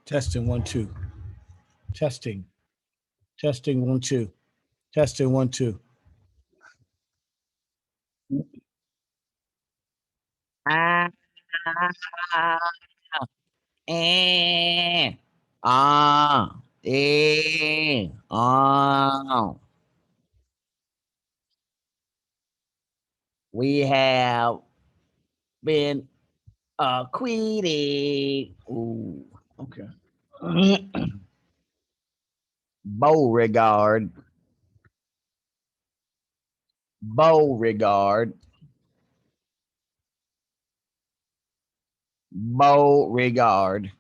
Testing 1 2. Testing. Testing 1 2. Testing 1 2. Ah, eh, ah. We have been acquitted. Ooh, okay. Beauregard. Beauregard. Beauregard.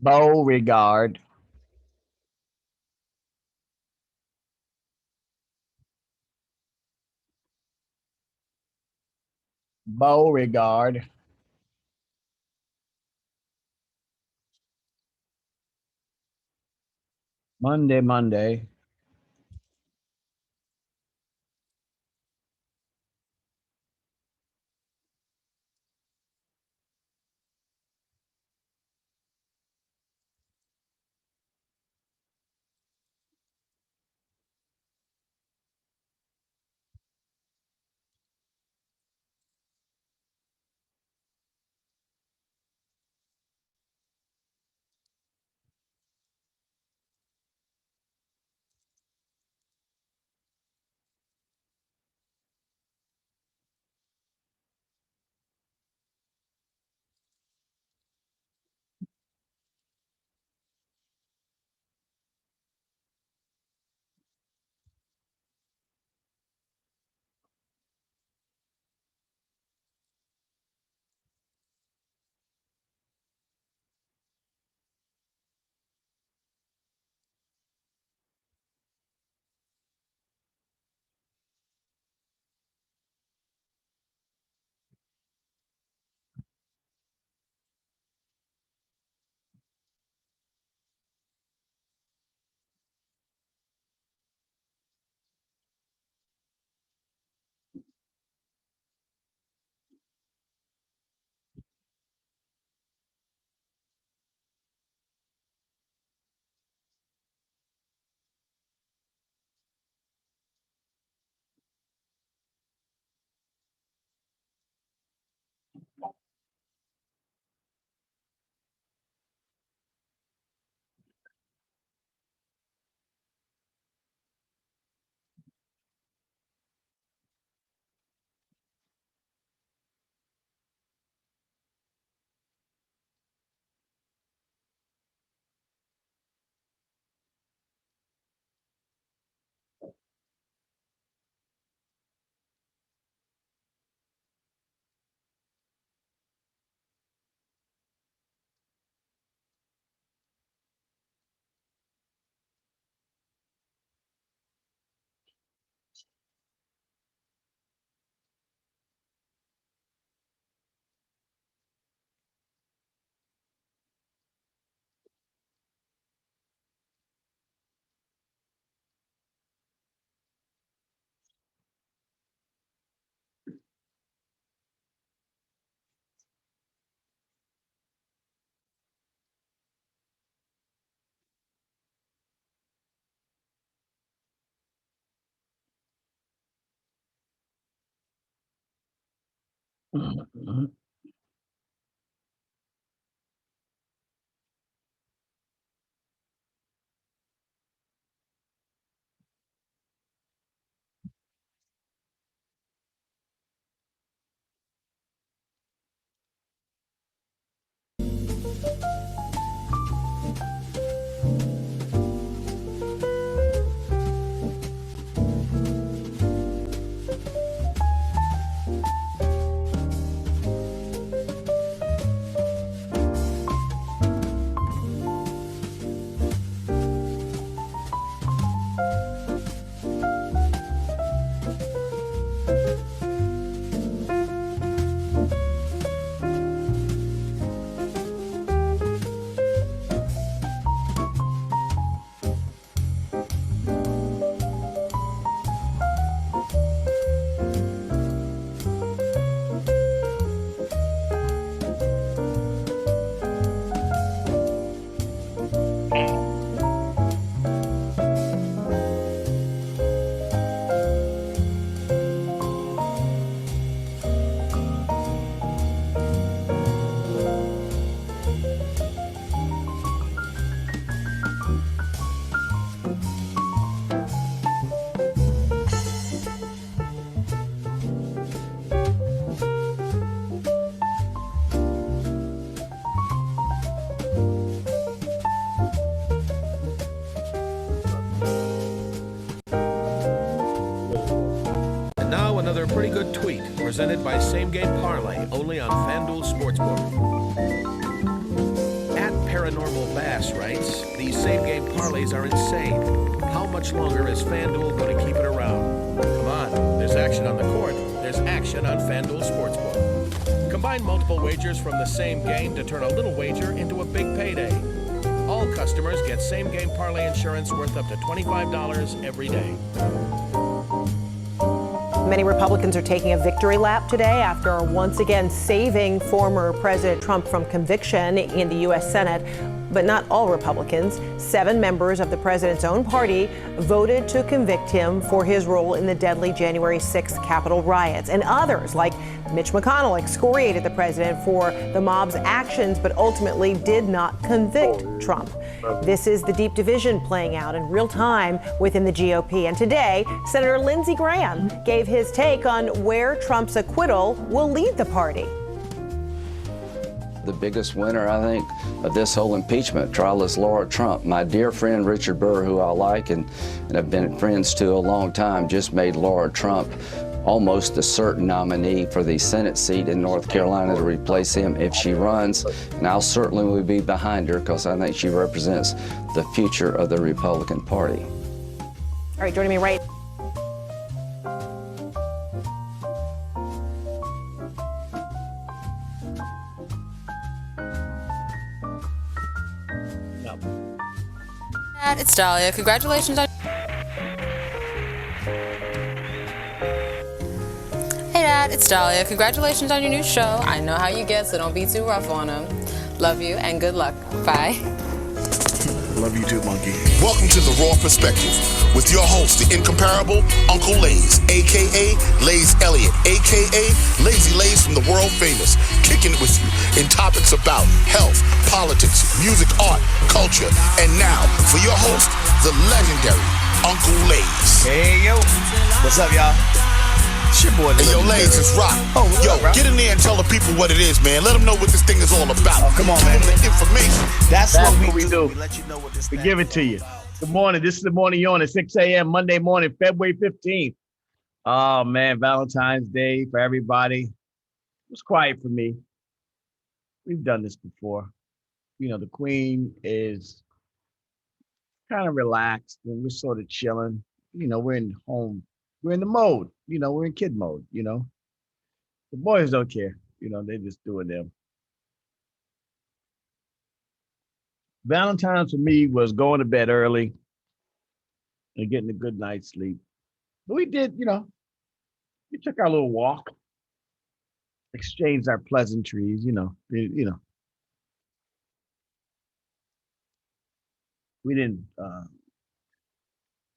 Beauregard. Beauregard. Monday, Monday. presented by Same Game Parlay, only on FanDuel Sportsbook. At Paranormal Bass writes, these Same Game Parlays are insane. How much longer is FanDuel going to keep it around? Come on, there's action on the court. There's action on FanDuel Sportsbook. Combine multiple wagers from the same game to turn a little wager into a big payday. All customers get Same Game Parlay insurance worth up to $25 every day. Many Republicans are taking a victory lap today after once again saving former President Trump from conviction in the U.S. Senate. But not all Republicans. 7 members of the president's own party voted to convict him for his role in the deadly January 6th Capitol riots. And others, like Mitch McConnell, excoriated the president for the mob's actions, but ultimately did not convict Trump. This is the deep division playing out in real time within the GOP. And today, Senator Lindsey Graham gave his take on where Trump's acquittal will lead the party. The biggest winner, I think, of this whole impeachment trial is Laura Trump. My dear friend Richard Burr, who I like and have been friends to a long time, just made Laura Trump almost a certain nominee for the Senate seat in North Carolina to replace him if she runs. And I'll certainly will be behind her because I think she represents the future of the Republican Party. All right, joining me right. It's Dahlia. Congratulations on... Hey Dad, it's Dahlia. Congratulations on your new show. I know how you get, so don't be too rough on him. Love you and good luck. Bye. Love you too, monkey. Welcome to The Raw Perspective with your host, the incomparable Uncle Lays, a.k.a. Lays Elliott, a.k.a. Lazy Lays from the world famous, kicking it with you in topics about health, politics, music, art, culture, and now, for your host, the legendary Uncle Lays. Hey, yo. What's up, y'all? It's your boy, Hey, yo, Lays is rock. Oh, yo, up, get in there and tell the people what it is, man. Let them know what this thing is all about. Oh, come on, Give man. them the information. That's what we do. We let you know what this we give it to you. Good morning. This is the Morning Yawn at 6 a.m. Monday morning, February 15th. Oh, man, Valentine's Day for everybody. It was quiet for me. We've done this before. You know, the Queen is kind of relaxed and we're sort of chilling. You know, we're in home. We're in the mode. You know, we're in kid mode, you know. The boys don't care. You know, they're just doing them. Valentine's for me was going to bed early and getting a good night's sleep. But we did, you know, we took our little walk, exchanged our pleasantries, you know. We didn't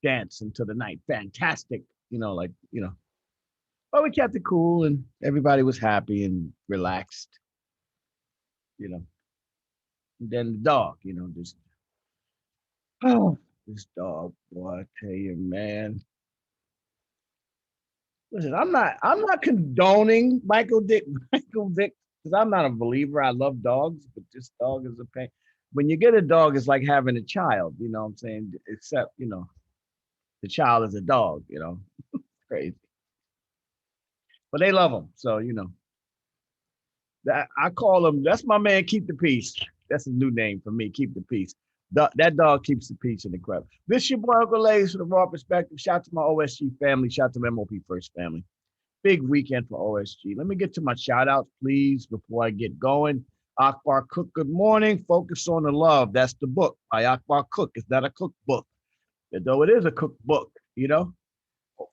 dance until the night. Fantastic, you know, like, you know. But we kept it cool and everybody was happy and relaxed, you know. And then the dog, you know, just, oh, this dog, boy, I tell you, man. Listen, I'm not condoning Michael Vick, because I'm not a believer. I love dogs, but this dog is a pain. When you get a dog, it's like having a child, you know what I'm saying? Except, you know, the child is a dog, you know, crazy. But they love him, so, you know. That I call him, that's my man, Keep the Peace. That's a new name for me, Keep the Peace. That dog keeps the peace in the crowd. This your boy Uncle Lays for The Raw Perspective. Shout out to my OSG family. Shout out to my MOP First family. Big weekend for OSG. Let me get to my shout outs, please, before I get going. Akbar Cook, good morning. Focus on the Love. That's the book by Akbar Cook. It's not a cookbook, though it is a cookbook, you know.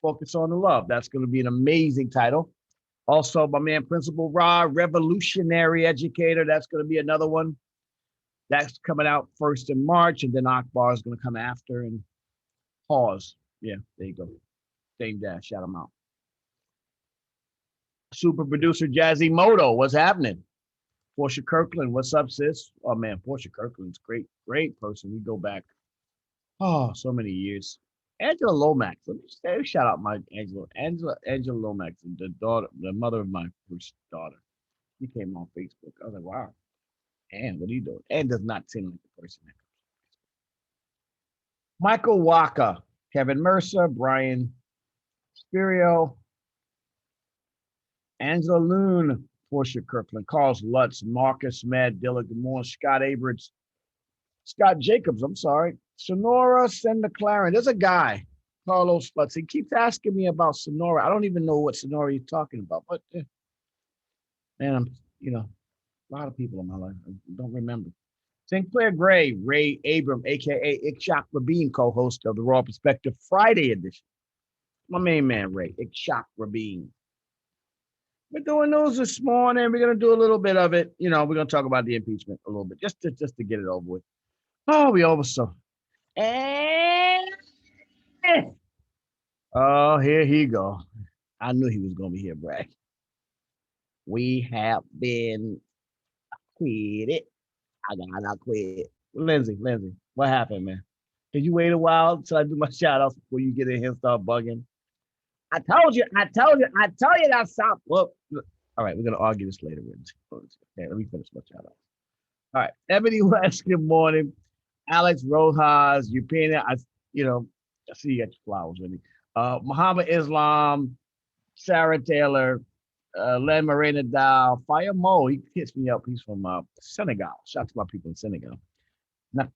Focus on the Love. That's going to be an amazing title. Also, my man, Principal Ra, Revolutionary Educator. That's going to be another one. That's coming out first in March, and then Akbar is going to come after. And pause. Yeah, there you go. Same dash. Shout him out. Super producer Jazzy Moto, what's happening? Portia Kirkland, what's up, sis? Oh man, Portia Kirkland's great person. We go back, oh, so many years. Angela Lomax. Let me say, shout out my Angela Lomax, the daughter, the mother of my first daughter. She came on Facebook. I was like, wow. Ann, what are you doing? Ann does not seem like the person that comes. Michael Waka, Kevin Mercer, Brian Spirio, Angela Loon, Portia Kirkland, Carlos Lutz, Marcus Mad, Dilla, good morning, Scott Abrams, Scott Jacobs, I'm sorry, Sonora, Senda Claren. There's a guy, Carlos Lutz. He keeps asking me about Sonora. I don't even know what Sonora he's talking about, but man, I'm, a lot of people in my life, I don't remember. St. Clair Gray, Ray Abram, aka Ikshak Rabin, co-host of the Raw Perspective Friday edition. My main man, Ray, Ikshak Rabin. We're doing those this morning. We're gonna do a little bit of it. We're gonna talk about the impeachment a little bit, just to get it over with. Oh, we over so. Oh, here he go. I knew he was gonna be here, Brad. We have been quitted. I gotta quit. Lindsay, what happened, man? Did you wait a while till I do my shout outs before you get in here and start bugging? I told you that stop. Well, all right, we're gonna argue this later, Lindsay. Okay, let me finish my shout outs. All right, Ebony West, good morning. Alex Rojas, Upina, I see you got your flowers with me. Muhammad Islam, Sarah Taylor, Len Morena Dow, Fire Mo, he hits me up. He's from Senegal. Shout out to my people in Senegal.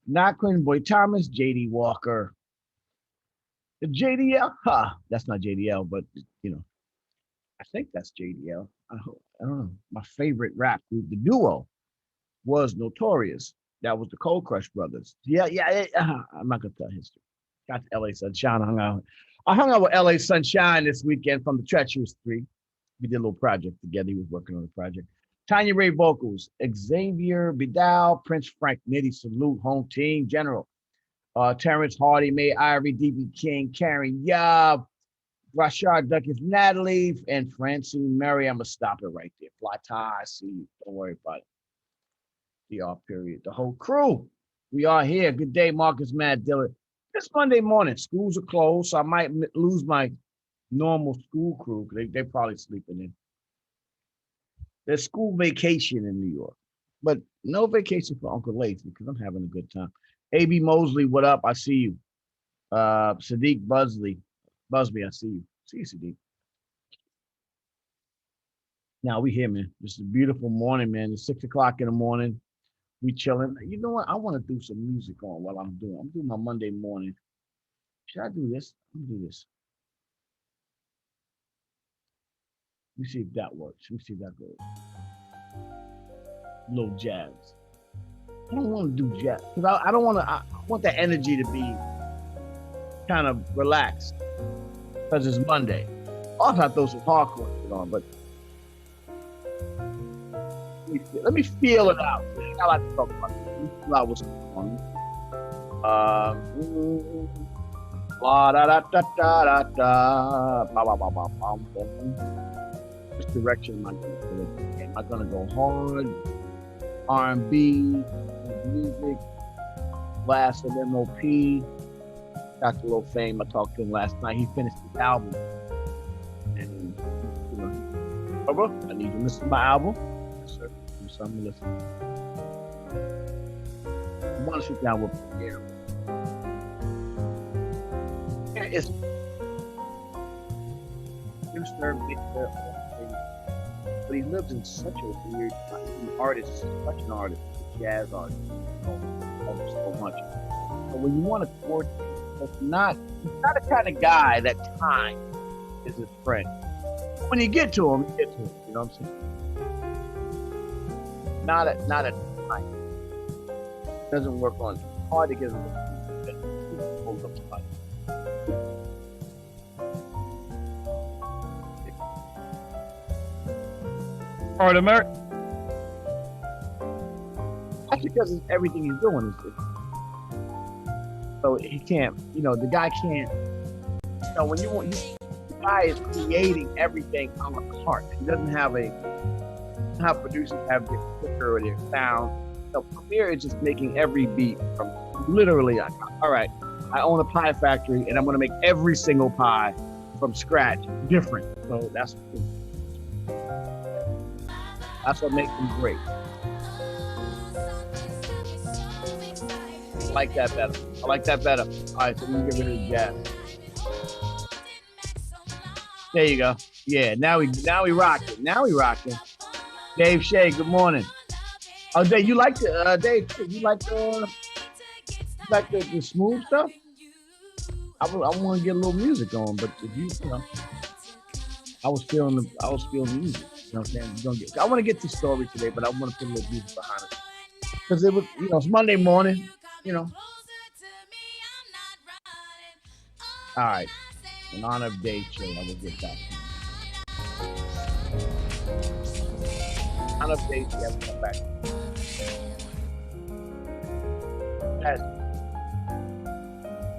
Naquin Boy Thomas, JD Walker. The JDL, that's not JDL, but I think that's JDL. I don't know. My favorite rap group, the duo, was Notorious. That was the Cold Crush Brothers. Yeah. I'm not gonna tell history. Got to LA Sunshine. I hung out with LA Sunshine this weekend from the Treacherous Three. We did a little project together. He was working on the project. Tanya Ray vocals, Xavier Bidal, Prince Frank Nitty, Salute, Home Team, General. Terrence Hardy, May Ivory, DB King, Karen Yob, Rashard Duckins, Natalie, and Francine Mary. I'm gonna stop it right there. Fly tie, I see you. Don't worry about it. DR period. The whole crew. We are here. Good day, Marcus Mad Dillard. It's Monday morning. Schools are closed, so I might lose my normal school crew. They're probably sleeping in. There's school vacation in New York, but no vacation for Uncle Lace because I'm having a good time. A.B. Mosley, what up? I see you. Sadiq Busby, I see you. See you, Sadiq. Now we here, man. This is a beautiful morning, man. It's 6 o'clock in the morning. We chilling. You know what? I want to do some music on while I'm doing my Monday morning. Should I do this? Let me do this. Let me see if that works. Let me see if that goes. A little jazz. I don't want to do jazz because I don't want to. I want that energy to be kind of relaxed because it's Monday. Also, I throw some hardcore shit on, but let me feel it out. I like to talk about it. Let me feel out what's going on. La da da da da da da. Which direction am I going to go? Am I going to go hard, R&B, music, blast of MOP? Dr. Low Fame, I talked to him last night. He finished his album. And, I need you to listen to my album. Yes, sir. Give me something to listen to. I want to sit down with Pierre. It's but he lives in such a weird artist, such an artist, a jazz artist, so much. But when you want to coordinate, he's not the kind of guy that time is his friend. When you get to him, you know what I'm saying? Not at time. Doesn't work on. It's hard to get him to hold up somebody. All right, America. That's because everything he's doing is so he can't. The guy can't. When the guy is creating everything a la carte. He doesn't have how producers have their quicker or their sound. So Premier is just making every beat from literally. All right, I own a pie factory, and I'm going to make every single pie from scratch, different. So that's what makes him great. I like that better. All right, so we get rid of the jazz. There you go. Yeah, now we rocking. Now we rocking. Dave Shea, good morning. Oh, Dave, you like the the smooth stuff? I want to get a little music on, but if you know, I was feeling the music. You know what I'm saying? I want to get the story today, but I want to put a little music behind it because it was, it's Monday morning. All right. In honor of Dave Shea, I will get that. In honor of Dave Shea, I will come back. Yes.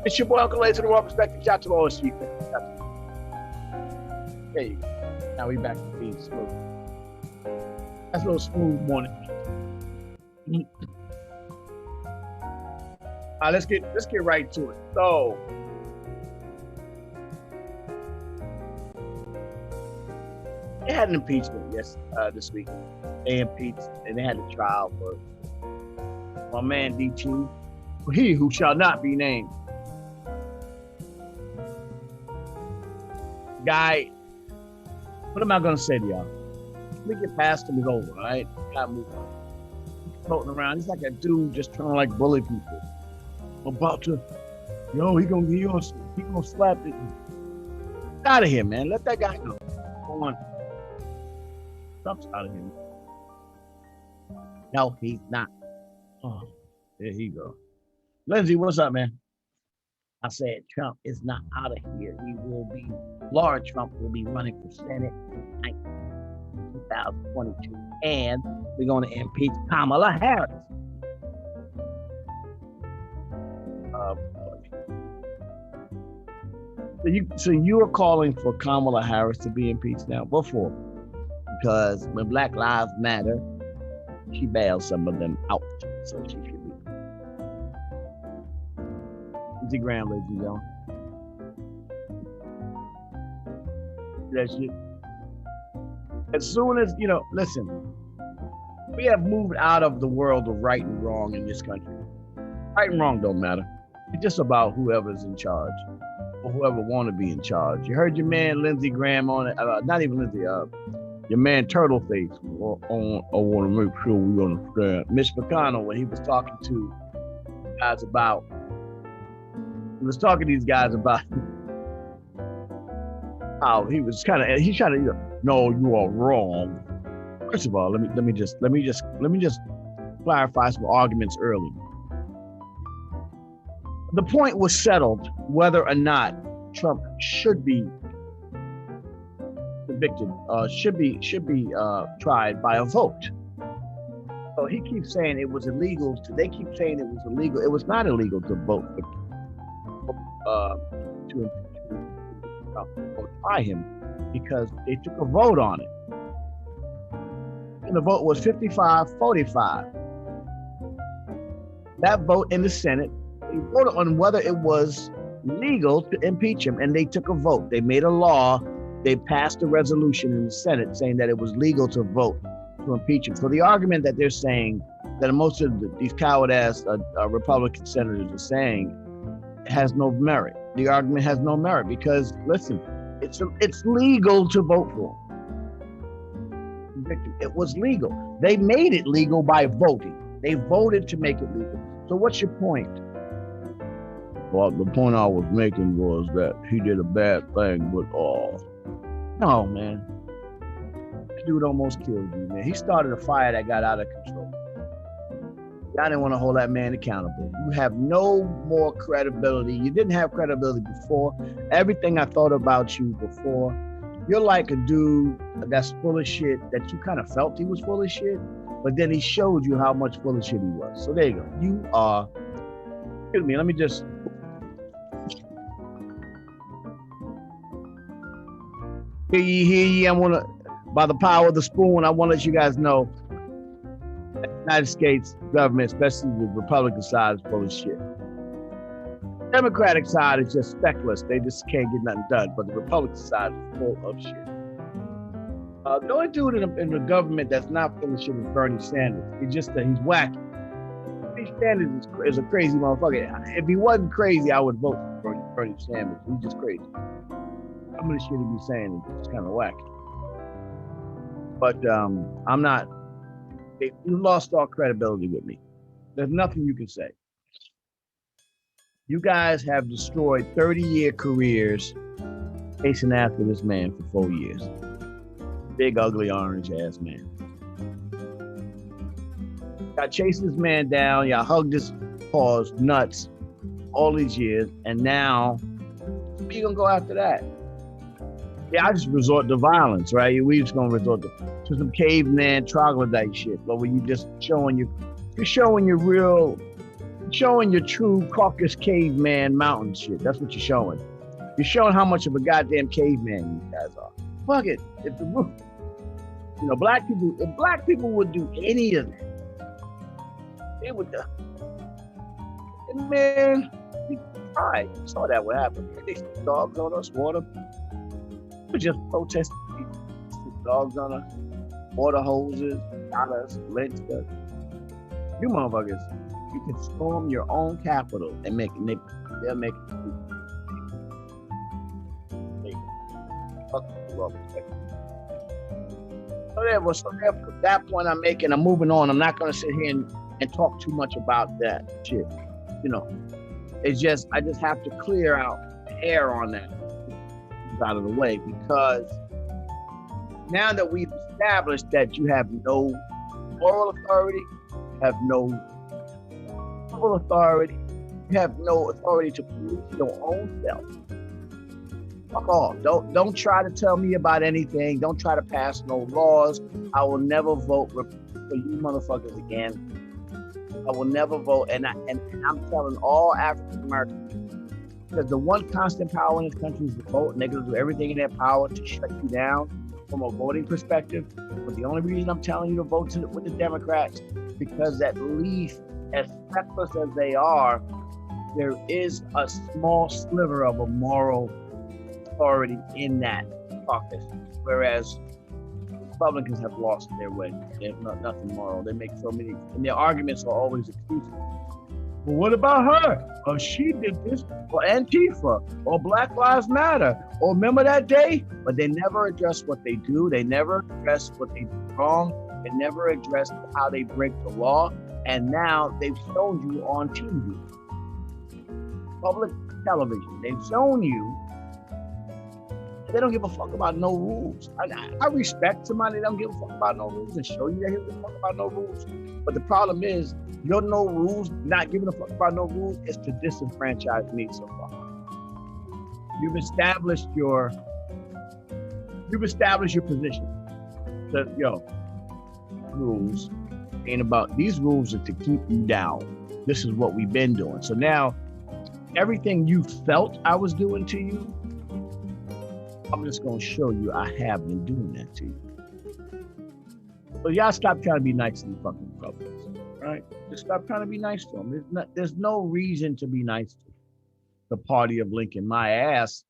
It's your boy Uncle Lace to the World Perspective. Shout to all the street. There you go. Now we back to being smooth. That's a little smooth morning. All right, let's get right to it. So, they had an impeachment this week. They impeached and they had a trial for my man DT, he who shall not be named. Guy, what am I gonna say to y'all? We get past him, it's over, all right? Gotta move on. He's floating around. He's like a dude just trying to like bully people. About to, he gonna slap it. Get out of here, man. Let that guy go. Go on. Trump's out of here. No, he's not. Oh, there he go. Lindsay, what's up, man? I said Trump is not out of here. Laura Trump will be running for Senate in 2022. And we're going to impeach Kamala Harris. So you are calling for Kamala Harris to be impeached now? What for? Because when Black Lives Matter, she bailed some of them out. So she should be. Lindsey Graham, ladies and gentlemen. That shit. As soon as, listen, we have moved out of the world of right and wrong in this country. Right and wrong don't matter. It's just about whoever's in charge or whoever want to be in charge. You heard your man Lindsey Graham on it, not even Lindsey, your man Turtleface. I want to make sure we understand. Mitch McConnell, when he was talking to guys about, how he's trying to, no, you are wrong. First of all, let me just clarify some arguments early. The point was settled whether or not Trump should be convicted, should be tried by a vote. So he keeps saying it was illegal. They keep saying it was illegal. It was not illegal to vote to try him because they took a vote on it. And the vote was 55-45. That vote in the Senate, they voted on whether it was legal to impeach him, and they took a vote. They made a law. They passed a resolution in the Senate saying that it was legal to vote to impeach him. So the argument that they're saying, that most of these coward-ass Republican senators are saying, has no merit. The argument has no merit because, listen, it's legal to vote for him. It was legal. They made it legal by voting. They voted to make it legal. So what's your point? Well, the point I was making was that he did a bad thing, but no, man. This dude almost killed you, man. He started a fire that got out of control. I didn't want to hold that man accountable. You have no more credibility. You didn't have credibility before. Everything I thought about you before, you're like a dude that's full of shit that you kind of felt he was full of shit, but then he showed you how much full of shit he was. So there you go. You are, excuse me, let me just. Hear ye, by the power of the spoon, I want to let you guys know the United States government, especially the Republican side, is full of shit. Democratic side is just speckless. They just can't get nothing done. But the Republican side is full of shit. The only dude in the government that's not full of shit is Bernie Sanders. It's just that he's wacky. Bernie Sanders is a crazy motherfucker. If he wasn't crazy, I would vote for Bernie Sanders. He's just crazy. some of the shit he be saying is kind of whack. But I'm not. You lost all credibility with me. There's nothing you can say. You guys have destroyed 30-year careers chasing after this man for 4 years. Big, ugly, orange-ass man. Y'all chased this man down. Y'all hugged his paws, nuts, all these years. And now, where you gonna go after that? Yeah, I just resort to violence, right? We just gonna resort to some caveman troglodyte shit. But when you just showing your true Caucasus caveman mountain shit. That's what you're showing. You're showing how much of a goddamn caveman you guys are. Fuck it. If the roof, if black people would do any of that, they would. And man, we tried. We saw that what happened. They stick dogs on us, water. We just protested. Stick dogs on us, water hoses, got us, lynched us. You motherfuckers, you can storm your own capital and make it. They'll make it. So therefore, that point I'm making, I'm moving on. I'm not going to sit here and talk too much about that shit. It's just, I just have to clear out the air on that out of the way, because now that we've established that you have no moral authority, you have no civil authority, you have no authority to police your own self. Fuck off. Don't try to tell me about anything. Don't try to pass no laws. I will never vote for you motherfuckers again. I will never vote. And I'm telling all African Americans, because the one constant power in this country is the vote, and they're gonna do everything in their power to shut you down from a voting perspective. But the only reason I'm telling you to vote with the Democrats, because at least, as feckless as they are, there is a small sliver of a moral authority in that caucus, whereas Republicans have lost their way. They have nothing moral. They make so many, and their arguments are always excuses. Well, what about her? Or she did this, or Antifa, or Black Lives Matter, or remember that day? But they never address what they do. They never address what they do wrong. They never address how they break the law. And now they've shown you on TV, public television. They've shown you they don't give a fuck about no rules. I respect somebody that don't give a fuck about no rules and show you that he doesn't give a fuck about no rules. But the problem is, your no rules, not giving a fuck about no rules, is to disenfranchise me so far. You've established your position. That rules ain't about, these rules are to keep you down. This is what we've been doing. So now, everything you felt I was doing to you, I'm just gonna show you I have been doing that to you. But y'all stop trying to be nice to the fucking Republicans, right? Just stop trying to be nice to them. There's no reason to be nice to the party of Lincoln, my ass.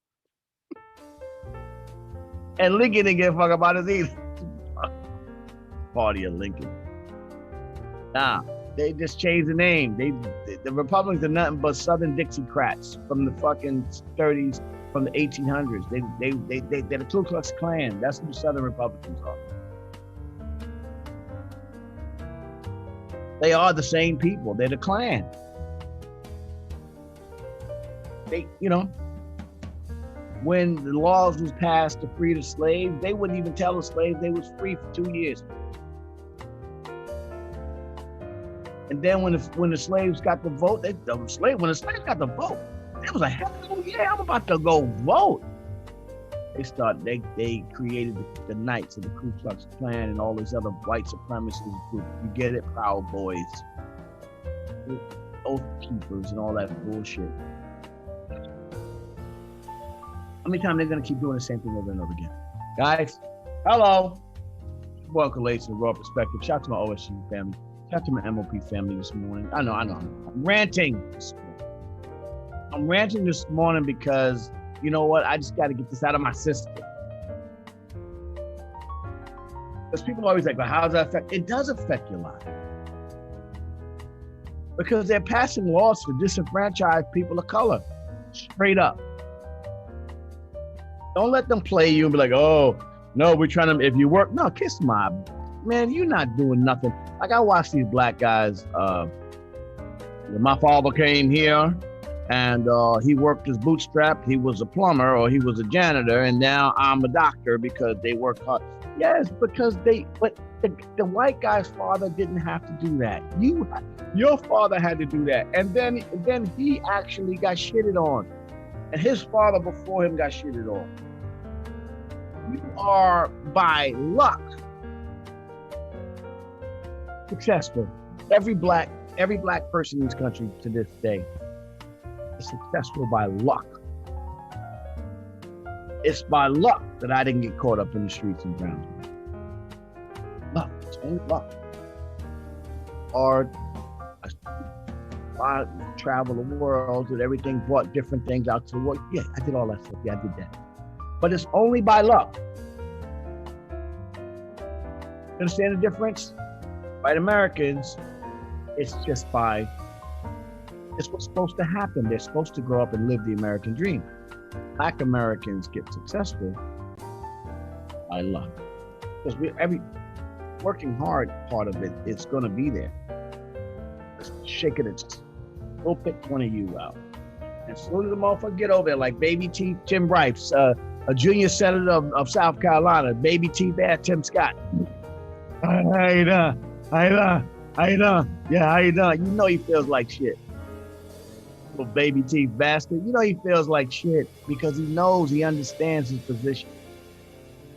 And Lincoln didn't give a fuck about us either. Party of Lincoln. Nah, they just changed the name. The Republicans are nothing but Southern Dixiecrats from the fucking 30s. From the 1800s. They're the Ku Klux Klan. That's who the Southern Republicans are. They are the same people. They're the Klan. When the laws was passed to free the slaves, they wouldn't even tell the slaves they was free for 2 years. And then when the slaves got the vote, when the slaves got the vote, it was like, hell yeah, I'm about to go vote. They created the Knights of the Ku Klux Klan and all these other white supremacist groups. You get it, Proud Boys, Oath Keepers, and all that bullshit. How many times they're gonna keep doing the same thing over and over again? Guys, hello. Welcome, ladies, to Raw Perspective. Shout out to my OSU family. Shout out to my MOP family this morning. I know. I'm ranting this morning. I'm ranting this morning because, you know what? I just got to get this out of my system. Because people are always like, well, how does that affect? It does affect your life. Because they're passing laws to disenfranchise people of color. Straight up. Don't let them play you and be like, oh, no, we're trying to, if you work, no, kiss my, man, you're not doing nothing. Like I watch these black guys, my father came here and he worked his bootstrap. He was a plumber or he was a janitor, and now I'm a doctor because they work hard. Yes, because but the white guy's father didn't have to do that. Your father had to do that. And then he actually got shitted on. And his father before him got shitted on. You are by luck successful. Every black person in this country to this day is successful by luck. It's by luck that I didn't get caught up in the streets in Brownsville. Luck, it's only luck. Or I travel the world and everything, brought different things out to the world. Yeah, I did all that stuff. Yeah, I did that. But it's only by luck. Understand the difference? White Americans, it's just by, it's what's supposed to happen. They're supposed to grow up and live the American dream. Black Americans get successful by luck. Because working hard part of it, it's gonna be there. Just shaking it. Go pick one of you out. And as soon as the motherfucker get over there, like Baby Teeth, Tim Rice, a junior senator of South Carolina, Baby Teeth there, Tim Scott. How you doing? Yeah, how you doing? You know he feels like shit. Little baby teeth bastard. You know he feels like shit because he understands his position.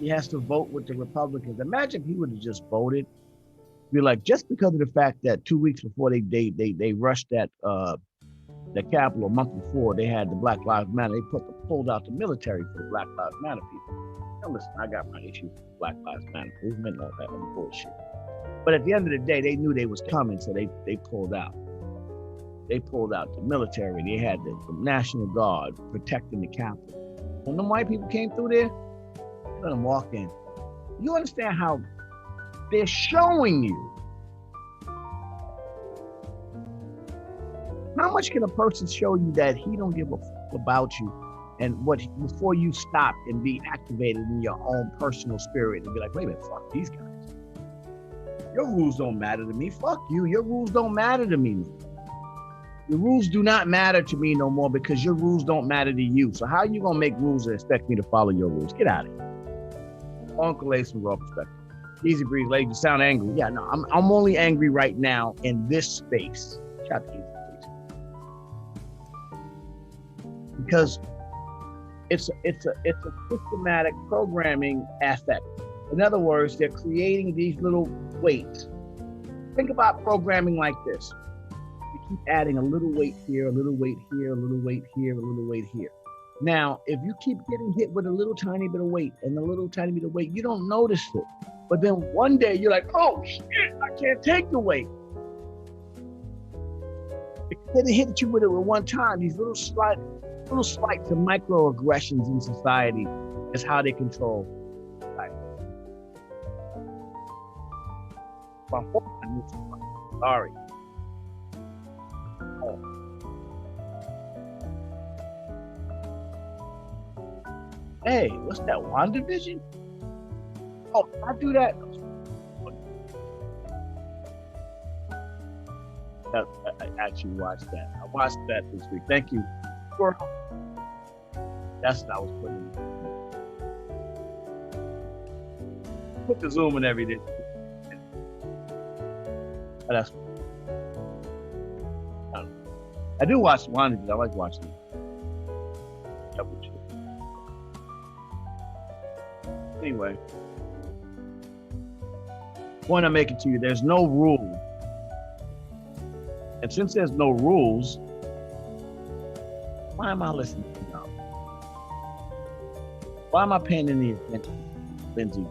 He has to vote with the Republicans. Imagine if he would have just voted. Be like, just because of the fact that 2 weeks before they rushed that the Capitol, a month before, they had the Black Lives Matter. They pulled out the military for the Black Lives Matter people. Now listen, I got my issues with Black Lives Matter movement and all that other bullshit. But at the end of the day, they knew they was coming, so they pulled out. They pulled out the military. They had the National Guard protecting the Capitol. When the white people came through there, let them walk in. You understand how they're showing you. How much can a person show you that he don't give a fuck about you and before you stop and be activated in your own personal spirit and be like, wait a minute, fuck these guys. Your rules don't matter to me. Fuck you. Your rules don't matter to me. Your rules do not matter to me no more because your rules don't matter to you. So how are you gonna make rules and expect me to follow your rules? Get out of here. Uncle Ace from Raw Perspective. Easy breeze, lady. You sound angry. Yeah, no, I'm only angry right now in this space. Shout out to Easy Breeze. Because it's a systematic programming aspect. In other words, they're creating these little weights. Think about programming like this. You keep adding a little weight here, a little weight here, a little weight here, a little weight here. Now, if you keep getting hit with a little tiny bit of weight and a little tiny bit of weight, you don't notice it. But then one day you're like, oh shit, I can't take the weight. Because they hit you with it at one time. These little slights and microaggressions in society is how they control society. Sorry. Oh. Hey, what's that, WandaVision? Oh, I do that. I actually watched that. I watched that this week. Thank you. That's what I was putting in. Put the Zoom in every day. That's. I do watch WandaVision. I like watching it. Anyway, point I'm making to you, there's no rule. And since there's no rules, why am I listening to y'all? Why am I paying any attention, Lindsay?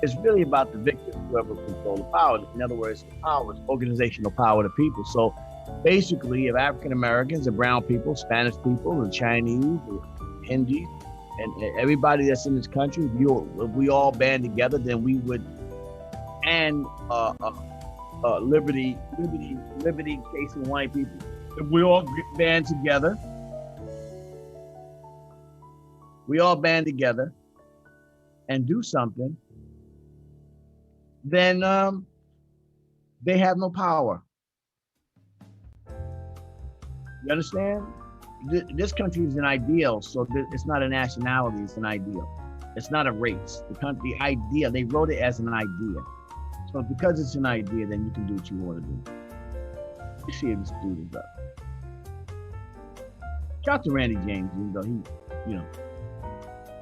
It's really about the victors, whoever control the power. In other words, the power is organizational power to people. So basically, if African Americans and brown people, Spanish people, and Chinese, and Hindis, and everybody that's in this country, if we all band together, then we would end liberty chasing white people. If we all band together, we all band together and do something, then they have no power. You understand? This country is an ideal, so it's not a nationality, it's an ideal. It's not a race. The idea, they wrote it as an idea. So because it's an idea, then you can do what you want to do. You see if this dude is up. Shout out to Randy James, even though he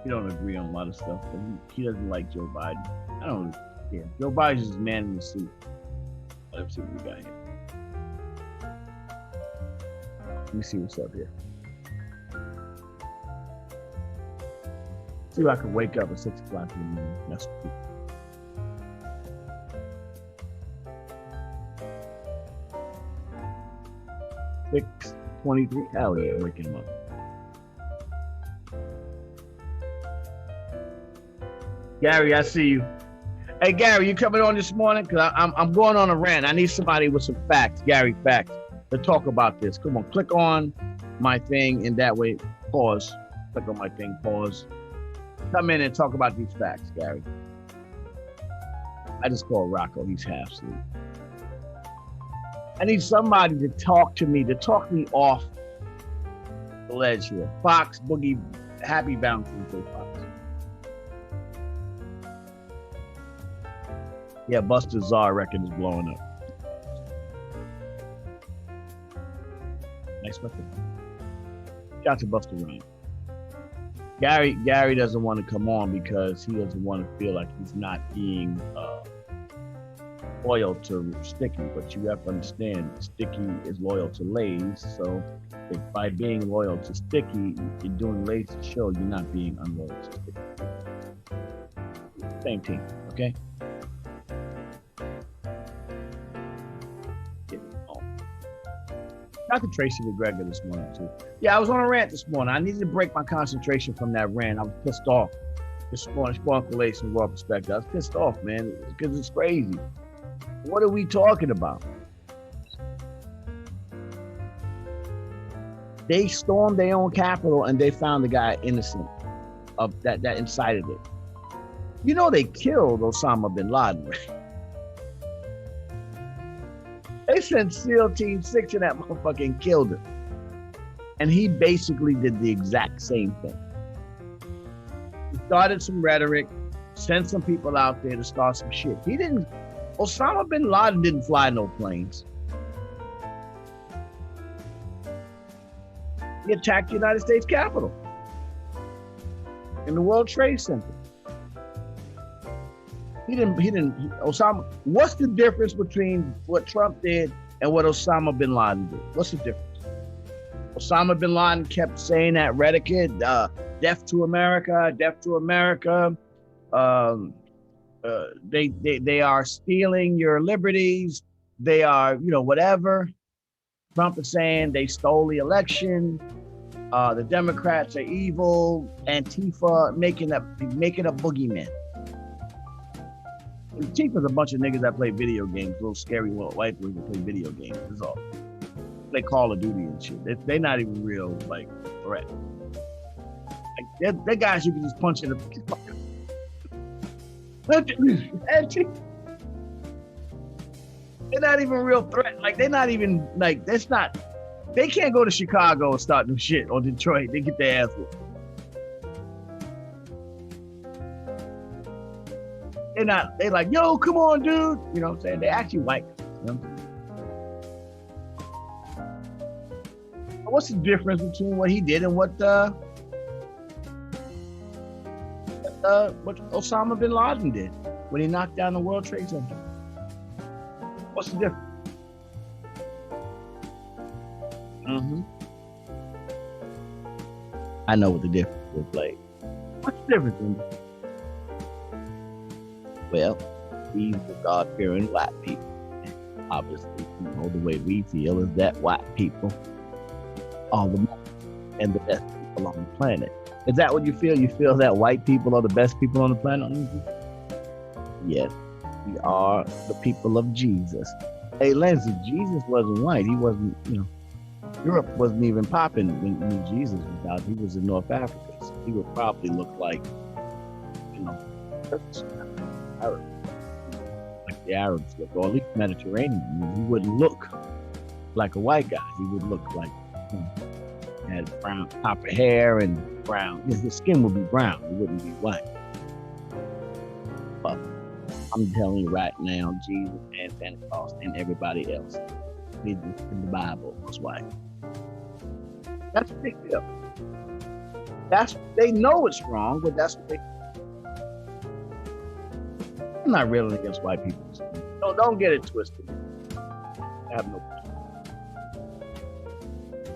don't agree on a lot of stuff, but he doesn't like Joe Biden. I don't care. Joe Biden's just man in the suit. Let's see what we got here. Let me see what's up here. See if I can wake up at 6 o'clock in the morning. That's cool. $6:23. Hell yeah, waking him up. Gary, I see you. Hey, Gary, you coming on this morning? Because I'm going on a rant. I need somebody with some facts, Gary, facts, to talk about this. Come on, click on my thing, and that way, pause. Click on my thing, pause. Come in and talk about these facts, Gary. I just call Rocco. He's half asleep. I need somebody to talk me off the ledge here. Fox, Boogie, Happy Bouncing, say Fox. Yeah, Buster Czar record is blowing up. Nice record. Shout out to Buster Rhymes. Gary doesn't want to come on because he doesn't want to feel like he's not being loyal to Sticky, but you have to understand Sticky is loyal to Lay's, so if by being loyal to Sticky, you're doing Lay's show, you're not being unloyal to Sticky. Same team, okay? Shout out to Tracy McGregor this morning too. Yeah, I was on a rant this morning. I needed to break my concentration from that rant. I was pissed off. This morning, Uncle Lace from Raw Perspective. I was pissed off, man, because it's crazy. What are we talking about? They stormed their own Capitol and they found the guy innocent of that incited it. You know they killed Osama bin Laden, right? They sent SEAL Team 6 in that motherfucker and killed him. And he basically did the exact same thing. He started some rhetoric, sent some people out there to start some shit. Osama bin Laden didn't fly no planes. He attacked the United States Capitol in the World Trade Center. Osama, what's the difference between what Trump did and what Osama bin Laden did? What's the difference? Osama bin Laden kept saying that rhetoric, death to America, death to America. They are stealing your liberties. They are, whatever. Trump is saying they stole the election. The Democrats are evil. Antifa making up boogeymen. Antifa's a bunch of niggas that play video games, little scary little white boys that play video games. That's all. They Call of Duty and shit. They're not even real threat. They're guys you can just punch in the they're not even real threat. They're not even that's not. They can't go to Chicago and start no shit or Detroit. They get their ass whooped. They're like, yo, come on, dude. You know what I'm saying? They're actually white. You know? What's the difference between what he did and what Osama bin Laden did when he knocked down the World Trade Center? What's the difference? I know what the difference is, Blake. What's the difference? Well, these are God-fearing white people. Obviously, the way we feel is that white people are the most and the best people on the planet. Is that what you feel? You feel that white people are the best people on the planet? Yes, we are the people of Jesus. Hey, Lindsay, Jesus wasn't white. He wasn't, Europe wasn't even popping when Jesus was out. He was in North Africa. So he would probably look like, you know, Turkish, Arab, like the Arabs look, or at least Mediterranean. I mean, he wouldn't look like a white guy. He would look like, you know, he had brown copper hair and brown. His skin would be brown. It wouldn't be white. But I'm telling you right now, Jesus and Santa Claus and everybody else, Jesus in the Bible was white. That's a big deal. They know it's wrong, but that's what they. I'm not really against white people. Don't get it twisted. I have no.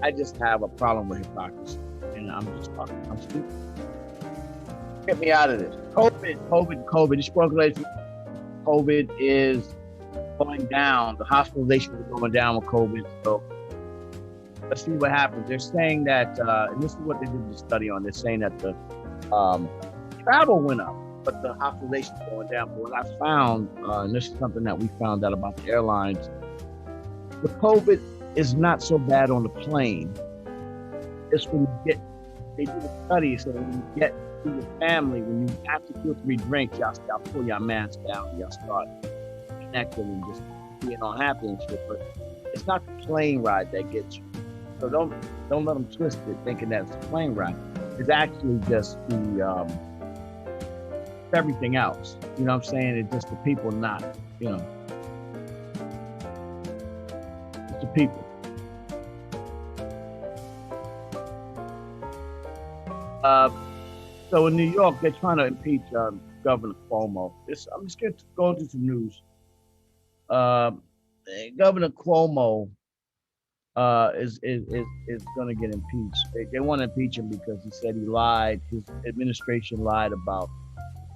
I just have a problem with hypocrisy, and I'm stupid. Get me out of this. COVID. This population, COVID is going down. The hospitalizations are going down with COVID. So let's see what happens. They're saying that, and this is what they did the study on. They're saying that the travel went up, but the hospitalizations going down. But what I found, and this is something that we found out about the airlines, the COVID is not so bad on the plane. It's when you they did a study, so when you get to your family, when you after 2 or 3 drinks, y'all pull your mask down, and y'all start connecting and just being all happy and shit. But it's not the plane ride that gets you. So don't let them twist it thinking that's the plane ride. It's actually just the everything else. You know what I'm saying? It's just the people not, you know. It's the people. So in New York, they're trying to impeach Governor Cuomo. I'm just going to go into some news. Governor Cuomo is going to get impeached. They want to impeach him because he said he lied. His administration lied about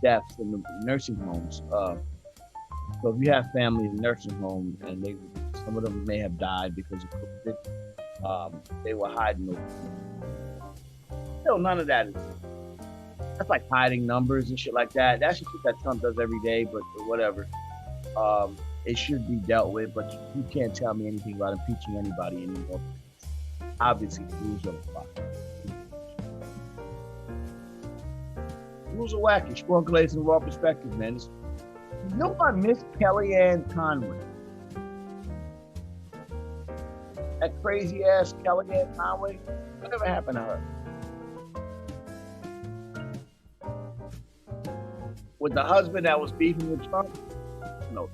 deaths in the nursing homes. So if you have family in nursing homes and some of them may have died because of COVID, they were hiding those. Still, none of that is. That's like hiding numbers and shit like that. That's just shit that Trump does every day, but whatever. It should be dealt with, but you can't tell me anything about impeaching anybody anymore. Obviously, the rules are whack. Rules are wacky. Strong glaze and raw perspective, man. You know I miss Kellyanne Conway. That crazy ass Kellyanne Conway. Whatever happened to her? With the husband that was beefing with Trump? No.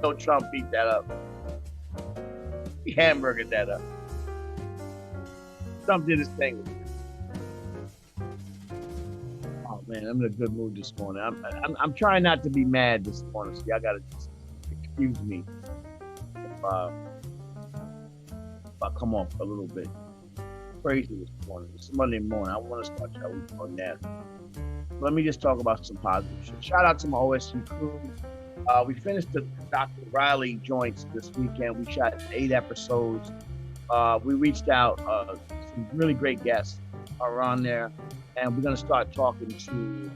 No, Trump beat that up. He hamburgered that up. Trump did his thing with it. Oh man, I'm in a good mood this morning. I'm trying not to be mad this morning, so y'all gotta just excuse me if I come off a little bit crazy this morning. It's Monday morning. I want to start y'all week on that. Let me just talk about some positive shit. Shout out to my OSG crew. We finished the Dr. Riley joints this weekend. We shot 8 episodes. We reached out, some really great guests are on there, and we're gonna start talking to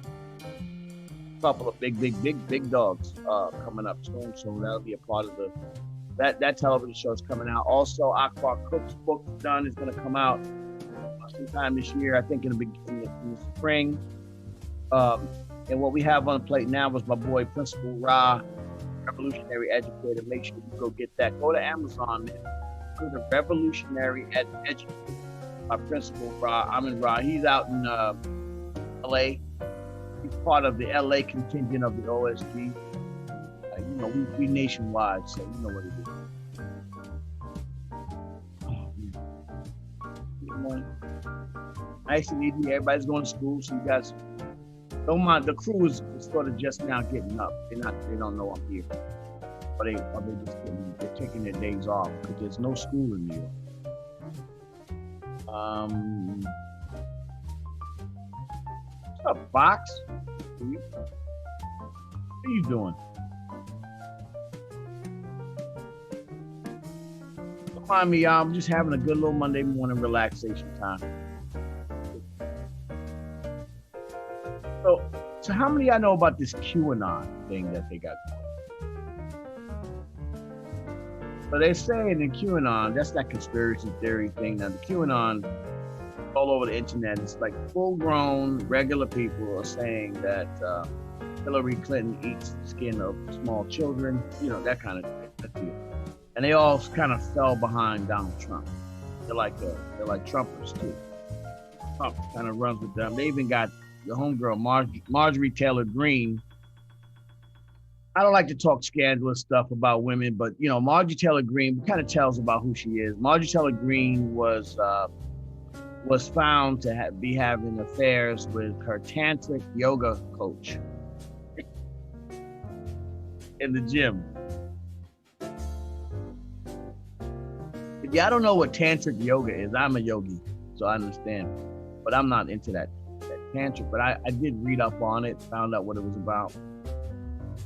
a couple of big dogs coming up soon. So that'll be a part of that television show is coming out. Also, Akbar Cook's book done is gonna come out sometime this year. I think in the spring. And what we have on the plate now was my boy Principal Ra, Revolutionary Educator. Make sure you go get that. Go to Amazon, man. Go to Revolutionary Educator. Principal Ra, Amin Ra. He's out in LA. He's part of the LA contingent of the OSG. You know, we nationwide, so you know what it is. Oh, good morning. Nice and easy. Everybody's going to school, so you guys. Don't mind, the crew is sort of just now getting up. They don't know I'm here. But they're taking their days off because there's no school in New York. What's up, Fox? What are you doing? Don't mind me, y'all. I'm just having a good little Monday morning relaxation time. So how many of y'all know about this QAnon thing that they got going? So they say in QAnon, that's that conspiracy theory thing. Now the QAnon all over the internet, it's like full-grown regular people are saying that Hillary Clinton eats the skin of small children, that kind of deal. And they all kind of fell behind Donald Trump. They're like Trumpers too. Trump kind of runs with them. They even got the homegirl Marjorie Taylor Greene. I don't like to talk scandalous stuff about women, but Marjorie Taylor Greene kind of tells about who she is. Marjorie Taylor Greene was found to be having affairs with her tantric yoga coach in the gym. Yeah, I don't know what tantric yoga is. I'm a yogi, so I understand, but I'm not into that tantric. But I did read up on it, found out what it was about.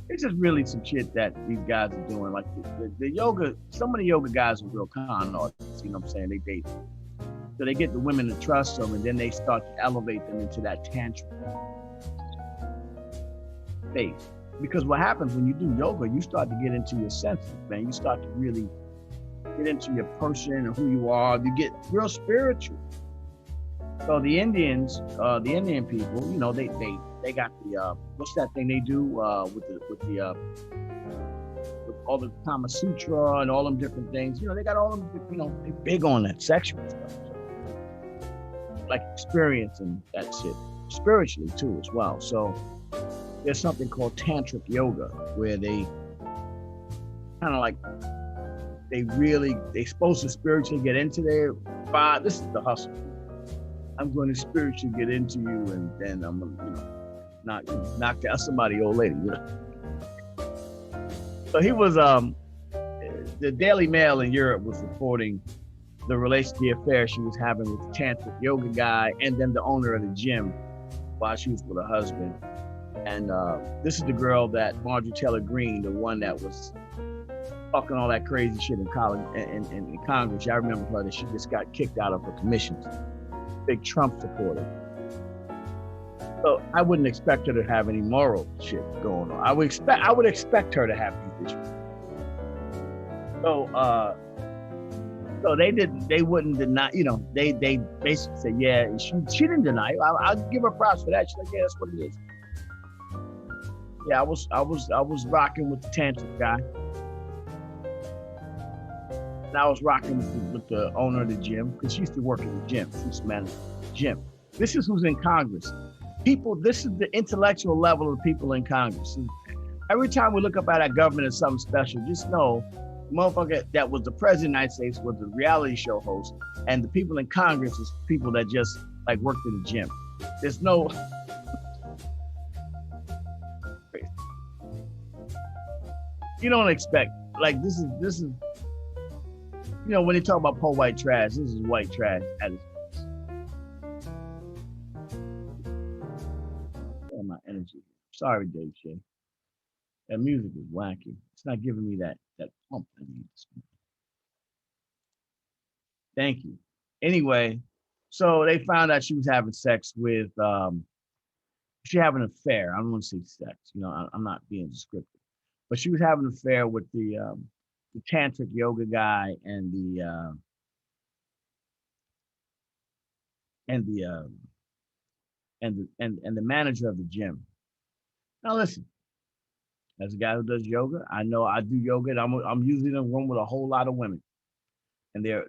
It's just really some shit that these guys are doing. Like the yoga, some of the yoga guys are real con artists, you know what I'm saying? They date. So they get the women to trust them, and then they start to elevate them into that tantric phase. Because what happens when you do yoga, you start to get into your senses, man. You start to really get into your person and who you are. You get real spiritual. So the Indian people, they got the what's that thing they do with all the Kama Sutra and all them different things. They got all them. They're big on that sexual stuff, like experiencing that shit spiritually too as well. So there's something called tantric yoga where they kind of like they're supposed to spiritually get into their body. This is the hustle. I'm going to spiritually get into you, and then I'm gonna, knock out somebody old lady, So he was the Daily Mail in Europe was reporting the relationship affair she was having with the tantric yoga guy and then the owner of the gym while she was with her husband. And this is the girl that Marjorie Taylor Greene, the one that was talking all that crazy shit in college in Congress. I remember her that she just got kicked out of her commissions. Big Trump supporter. So I wouldn't expect her to have any moral shit going on. I would expect her to have these issues. So they wouldn't deny, they basically said, yeah, she didn't deny it. I'll give her props for that. She's like, yeah, that's what it is. Yeah, I was rocking with the tantric guy. And I was rocking with the owner of the gym because she used to work at the gym. She used to manage the gym. This is who's in Congress. This is the intellectual level of people in Congress. And every time we look up at our government as something special, just know the motherfucker that was the president of the United States was the reality show host, and the people in Congress is people that just like worked in the gym. There's no you don't expect like this is when they talk about poor white trash, this is white trash at its best. Oh, my energy. Sorry, Dave Shea. That music is wacky. It's not giving me that pump I need. Thank you. Anyway, so they found out she was having sex with she having an affair. I don't want to say sex, I'm not being descriptive. But she was having an affair with the tantric yoga guy and the manager of the gym. Now listen, as a guy who does yoga, I know I do yoga, and I'm usually in a room with a whole lot of women, and they're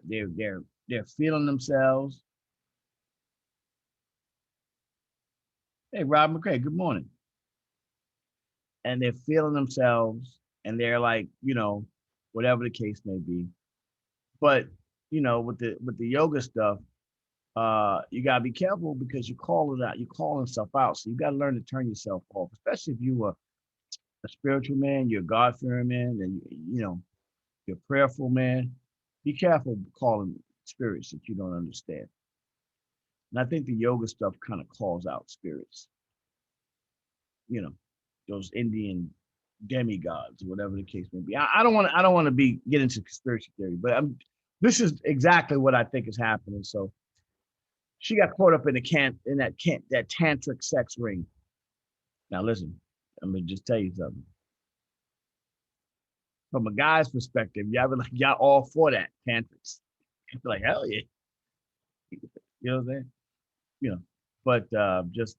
feeling themselves. Hey, Rob McCray, good morning. And they're feeling themselves, and they're like, whatever the case may be. But with the yoga stuff, you gotta be careful because you're calling stuff out. So you gotta learn to turn yourself off, especially if you are a spiritual man, you're a God-fearing man, and you're a prayerful man. Be careful calling spirits that you don't understand. And I think the yoga stuff kind of calls out spirits. Those Indian demigods, whatever the case may be. I don't want to get into conspiracy theory, but this is exactly what I think is happening. So she got caught up in that tantric sex ring. Now listen, I'm gonna just tell you something. from a guy's perspective, y'all be like, y'all all for that tantrics. Be like, hell yeah. You know what I'm saying? You know, but just,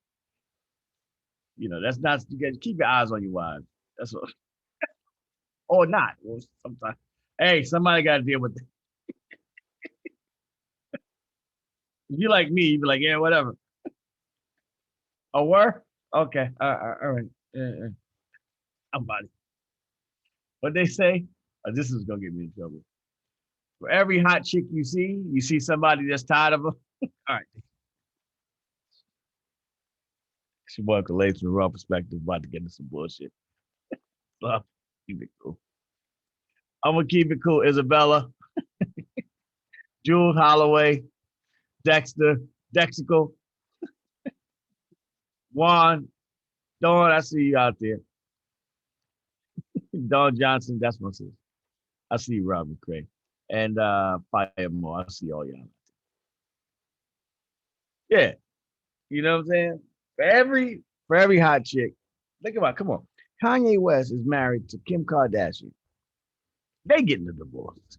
you know, that's not, you gotta keep your eyes on your wives. That's what, or not. Well, sometimes, hey, somebody got to deal with it. If you like me, you be like, yeah, whatever. A word? Okay. All right. Somebody. What they say? This is gonna get me in trouble. For every hot chick you see somebody that's tired of her. All right. She worked relates from the raw perspective, about to get into some bullshit. So keep it cool. I'm gonna keep it cool. Isabella, Jules Holloway, Dexter, Dexico, Juan, Dawn, I see you out there. Dawn Johnson, that's my sister. I see you, Robert Craig. And Firemore, I see all y'all. Yeah. You know what I'm saying? For every hot chick, think about it, come on. Kanye West is married to Kim Kardashian. They getting a divorce.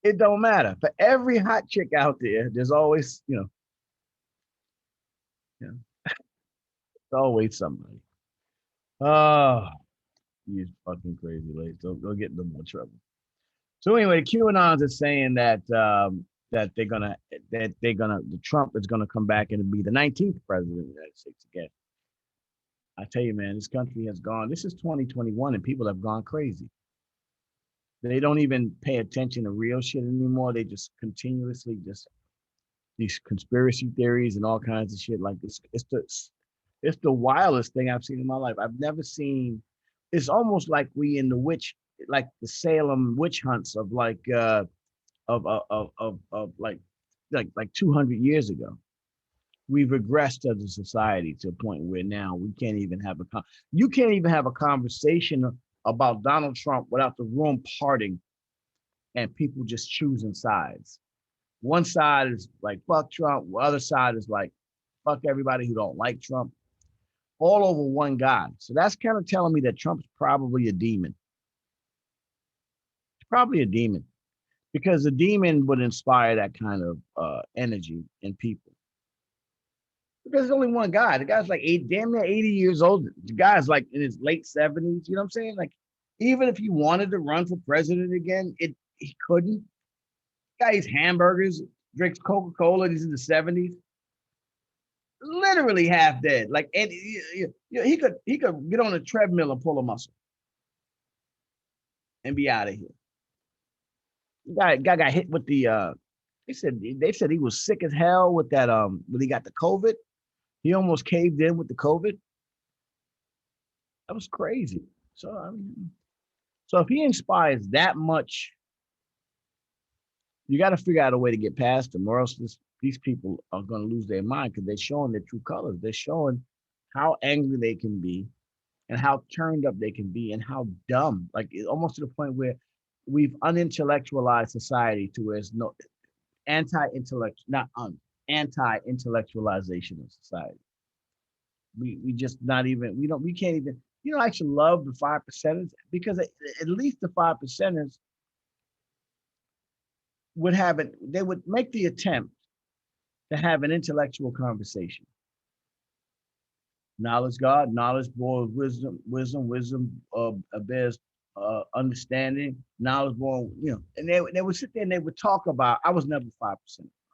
It don't matter. For every hot chick out there, there's always, there's always somebody. Oh, you fucking crazy lady. Don't get in no more trouble. So anyway, QAnons is saying that Trump is gonna come back and be the 19th president of the United States again. I tell you, man, this country has gone. This is 2021, and people have gone crazy. They don't even pay attention to real shit anymore. They just continuously just these conspiracy theories and all kinds of shit like this. It's the wildest thing I've seen in my life. I've never seen. It's almost like we in the like the Salem witch hunts of like like 200 years ago. We've regressed as a society to a point where now we can't even have you can't even have a conversation about Donald Trump without the room parting and people just choosing sides. One side is like, fuck Trump. The other side is like, fuck everybody who don't like Trump. All over one guy. So that's kind of telling me that Trump's probably a demon. He's probably a demon because the demon would inspire that kind of energy in people. Because there's only one guy. The guy's like damn near 80 years old. The guy's like in his late 70s. You know what I'm saying? Like, even if he wanted to run for president again, he couldn't. The guy eats hamburgers, drinks Coca-Cola. He's in the 70s. Literally half dead. Like, and he could get on a treadmill and pull a muscle and be out of here. Guy got hit with the they said he was sick as hell with that when he got the COVID. He almost caved in with the COVID. That was crazy. So I mean, so if he inspires that much, you got to figure out a way to get past him, or else these people are going to lose their mind because they're showing their true colors. They're showing how angry they can be and how turned up they can be and how dumb, like almost to the point where we've unintellectualized society to where it's no anti-intellectualization of society. We just not even, we can't even, I actually love the 5%ers because at least the 5%ers they would make the attempt to have an intellectual conversation. Knowledge God, knowledge born wisdom bears understanding, knowledge born, and they would sit there and they would talk about, I was never 5%,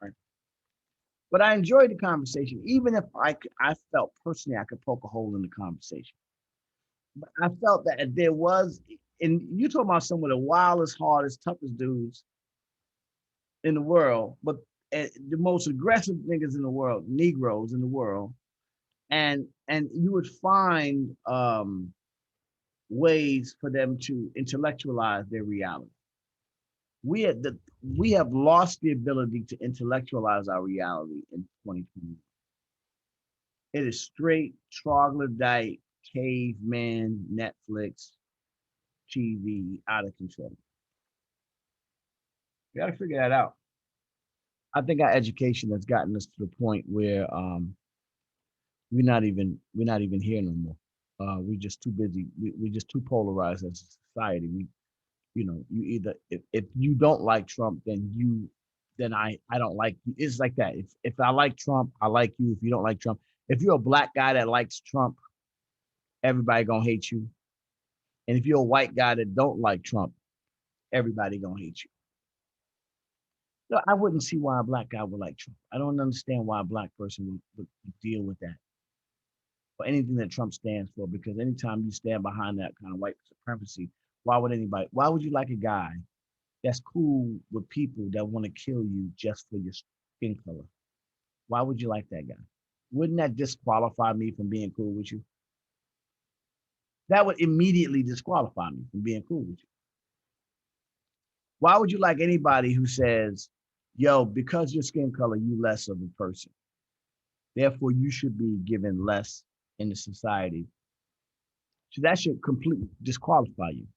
right? But I enjoyed the conversation, even if I felt personally I could poke a hole in the conversation. But I felt that there was, and you talking about some of the wildest, hardest, toughest dudes in the world, but the most aggressive niggas in the world, Negroes in the world, and you would find ways for them to intellectualize their reality. We have lost the ability to intellectualize our reality in 2020. It is straight troglodyte, caveman, Netflix, TV, out of control. We got to figure that out. I think our education has gotten us to the point where we're not even here no more. We're just too busy. We're just too polarized as a society. You either if you don't like Trump, then I don't like you. It's like that. If I like Trump, I like you. If you don't like Trump, if you're a black guy that likes Trump, everybody gonna hate you. And if you're a white guy that don't like Trump, everybody gonna hate you. No, I wouldn't see why a black guy would like Trump. I don't understand why a black person would deal with that or anything that Trump stands for. Because anytime you stand behind that kind of white supremacy, why would you like a guy that's cool with people that want to kill you just for your skin color? Why would you like that guy? Wouldn't that disqualify me from being cool with you? That would immediately disqualify me from being cool with you. Why would you like anybody who says, yo, because your skin color, you less of a person. Therefore, you should be given less in the society. So that should completely disqualify you.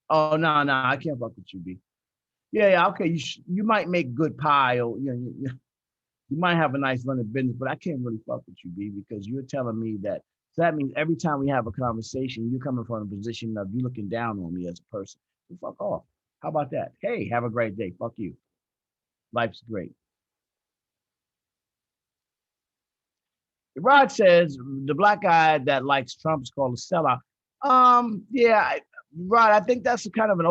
Oh, no, I can't fuck with you, B. Yeah, okay, you might make good pie, or you might have a nice run of business, but I can't really fuck with you, B, because you're telling me that. So that means every time we have a conversation, you're coming from a position of you looking down on me as a person. So fuck off. How about that? Hey, have a great day. Fuck you. Life's great. Rod says the black guy that likes Trump is called a sellout. Yeah, Rod, I think that's kind of an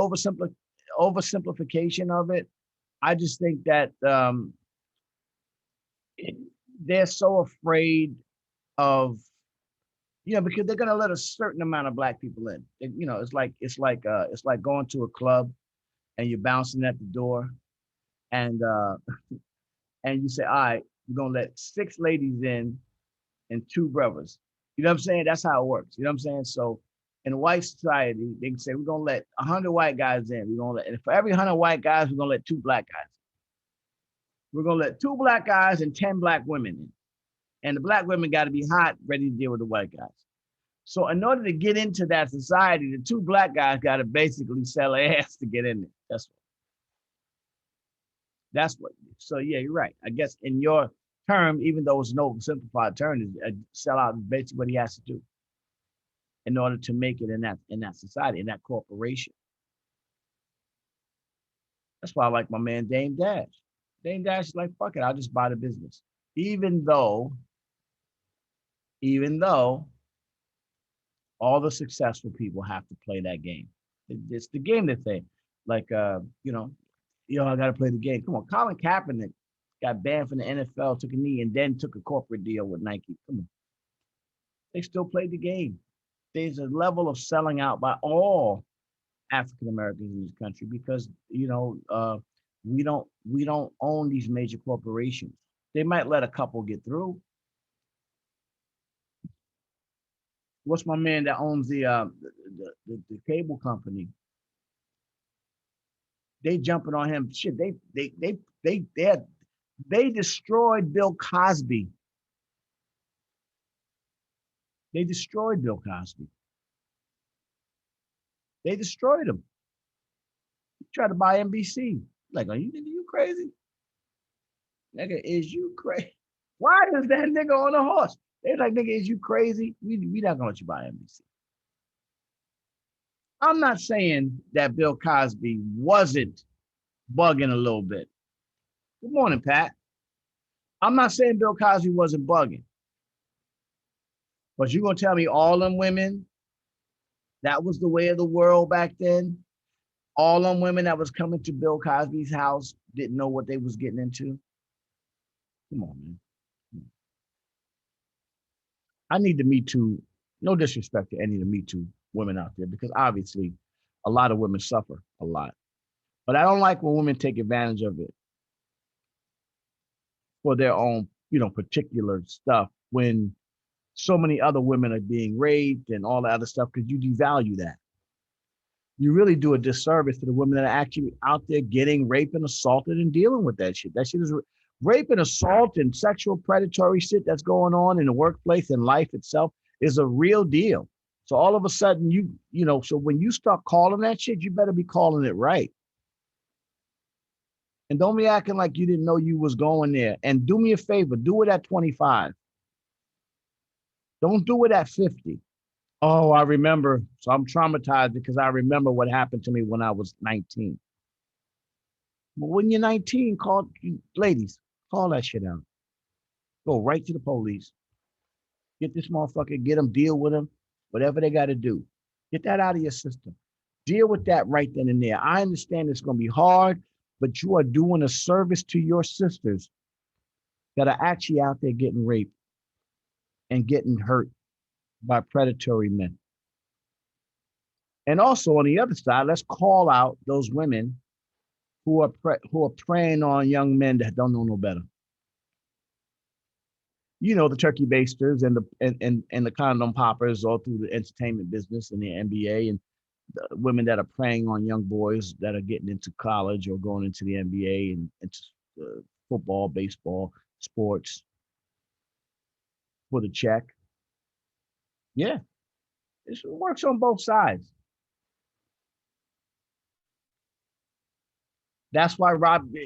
oversimplification of it. I just think that they're so afraid of, because they're gonna let a certain amount of black people in. It's like going to a club and you're bouncing at the door, and and you say, all right, we're gonna let 6 ladies in and 2 brothers. You know what I'm saying? That's how it works. You know what I'm saying? So in a white society, they can say, we're gonna let 100 white guys in. And for every 100 white guys, we're gonna let 2 black guys. We're gonna let 2 black guys and 10 black women in. And the black women got to be hot, ready to deal with the white guys. So in order to get into that society, the 2 black guys got to basically sell their ass to get in there. That's what. So yeah, you're right. I guess in your term, even though it's no simplified term, is sell out is basically what he has to do in order to make it in that society, in that corporation. That's why I like my man Dame Dash. Dame Dash is like, fuck it, I'll just buy the business. Even though all the successful people have to play that game. It's the game that they like. I got to play the game. Come on, Colin Kaepernick got banned from the NFL, took a knee, and then took a corporate deal with Nike. Come on, they still played the game. There's a level of selling out by all African Americans in this country because we don't own these major corporations. They might let a couple get through. What's my man that owns the cable company? They jumping on him. Shit, they destroyed Bill Cosby. They destroyed Bill Cosby. They destroyed him. He tried to buy NBC. Like, are you crazy? Nigga, is you crazy? Why is that nigga on a horse? They're like, nigga, is you crazy? We not gonna let you buy NBC. I'm not saying that Bill Cosby wasn't bugging a little bit. Good morning, Pat. I'm not saying Bill Cosby wasn't bugging. But you gonna tell me all them women, that was the way of the world back then? All them women that was coming to Bill Cosby's house didn't know what they was getting into? Come on, man. I need the Me Too, no disrespect to any of the Me Too women out there, because obviously a lot of women suffer a lot. But I don't like when women take advantage of it for their own, particular stuff when so many other women are being raped and all that other stuff, because you devalue that. You really do a disservice to the women that are actually out there getting raped and assaulted and dealing with that shit. That shit is rape and assault and sexual predatory shit that's going on in the workplace and life itself is a real deal. So all of a sudden, so when you start calling that shit, you better be calling it right. And don't be acting like you didn't know you was going there. And do me a favor, do it at 25. Don't do it at 50. Oh, I remember. So I'm traumatized because I remember what happened to me when I was 19. But when you're 19, ladies, call that shit out. Go right to the police. Get this motherfucker, get them, deal with them, whatever they got to do. Get that out of your system. Deal with that right then and there. I understand it's going to be hard, but you are doing a service to your sisters that are actually out there getting raped and getting hurt by predatory men. And also on the other side, let's call out those women who are preying on young men that don't know no better. You know, the turkey basters and the condom poppers all through the entertainment business and the NBA, and the women that are preying on young boys that are getting into college or going into the NBA and into football, baseball, sports for the check. Yeah, it works on both sides. That's why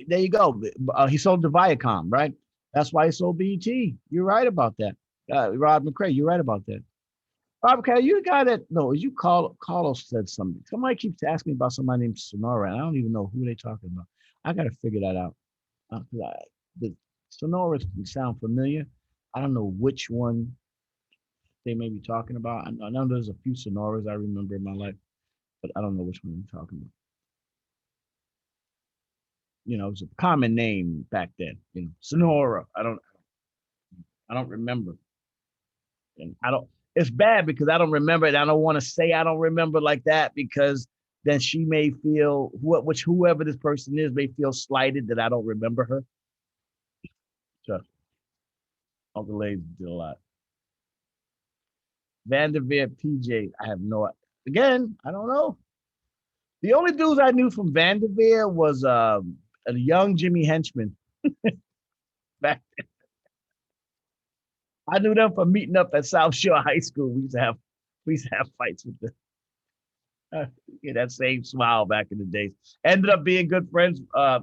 there you go. He sold to Viacom, right? That's why he sold BET. You're right about that. Rod McCray, you're right about that. Rob McCray, you the guy that, no, you Carlos said something. Somebody keeps asking me about somebody named Sonora, and I don't even know who they're talking about. I got to figure that out. The Sonoras sound familiar. I don't know which one they may be talking about. I know there's a few Sonoras I remember in my life, but I don't know which one they're talking about. You know, it was a common name back then. You know, Sonora. I don't remember, and It's bad because I don't remember it. I don't want to say I don't remember like that because then she may feel whoever this person is may feel slighted that I don't remember her. So, Uncle Lazy did a lot. Vanderveer, PJ, I have no. Again, I don't know. The only dudes I knew from Vanderveer was a young Jimmy Henchman back then. I knew them from meeting up at South Shore High School. We used to have fights with them. That same smile back in the days. Ended up being good friends. I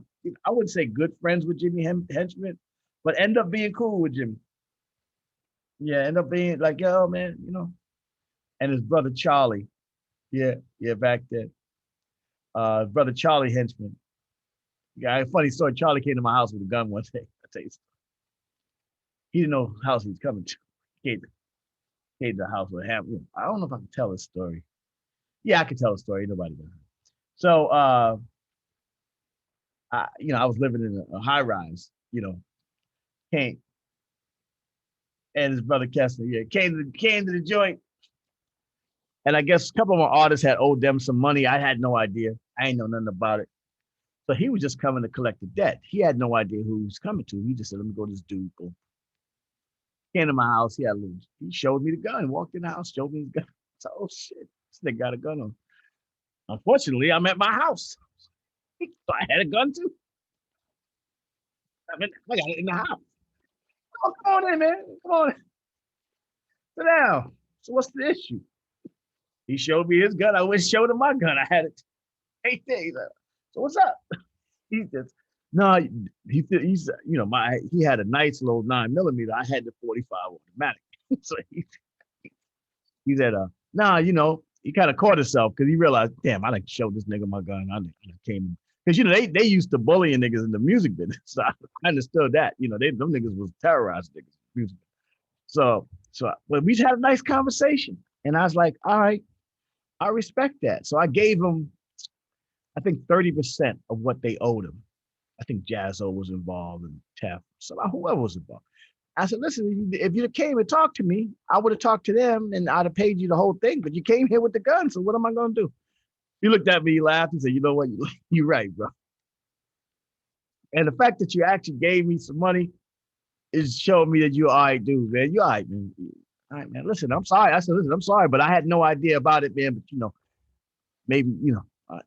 wouldn't say good friends with Jimmy Henchman, but ended up being cool with Jimmy. Yeah, ended up being like, yo, man, you know. And his brother Charlie. Yeah, back then. His brother Charlie Henchman. Yeah, funny story. Charlie came to my house with a gun one day. I tell you something. He didn't know the house he was coming to. He came to the house with a hammer. I don't know if I can tell this story. Yeah, I can tell a story. Nobody does. So, I was living in a high rise. Came, and his brother Kessler, came to the joint. And I guess a couple of my artists had owed them some money. I had no idea. I ain't know nothing about it. So he was just coming to collect the debt. He had no idea who he was coming to. He just said, let me go to this dude. Boom. Came to my house. He showed me the gun, walked in the house, showed me his gun. So, oh shit, this nigga got a gun on. Unfortunately, I'm at my house. So I had a gun too. I got it in the house. Oh, come on in, man. Come on in. Sit down. So what's the issue? He showed me his gun. I went and showed him my gun. I had it 8 days. So what's up? He says, no, he had a nice little 9mm. I had the 45 automatic. So he said, he kind of caught himself because he realized, damn, I showed this nigga my gun. I came in. Because, they used to bullying niggas in the music business. So I understood that. Them niggas was terrorizing niggas in the music business. So we had a nice conversation. And I was like, all right, I respect that. So I gave him, I think 30% of what they owed him. I think Jazzo was involved and Tef, so whoever was involved. I said, listen, if you came and talked to me, I would have talked to them and I'd have paid you the whole thing, but you came here with the gun, so what am I going to do? He looked at me, he laughed, and said, you know what, you're right, bro. And the fact that you actually gave me some money is showing me that you're all right, dude, man. You're all right, man. All right, man. Listen, I'm sorry. I said, listen, I'm sorry, but I had no idea about it, man. But, maybe, I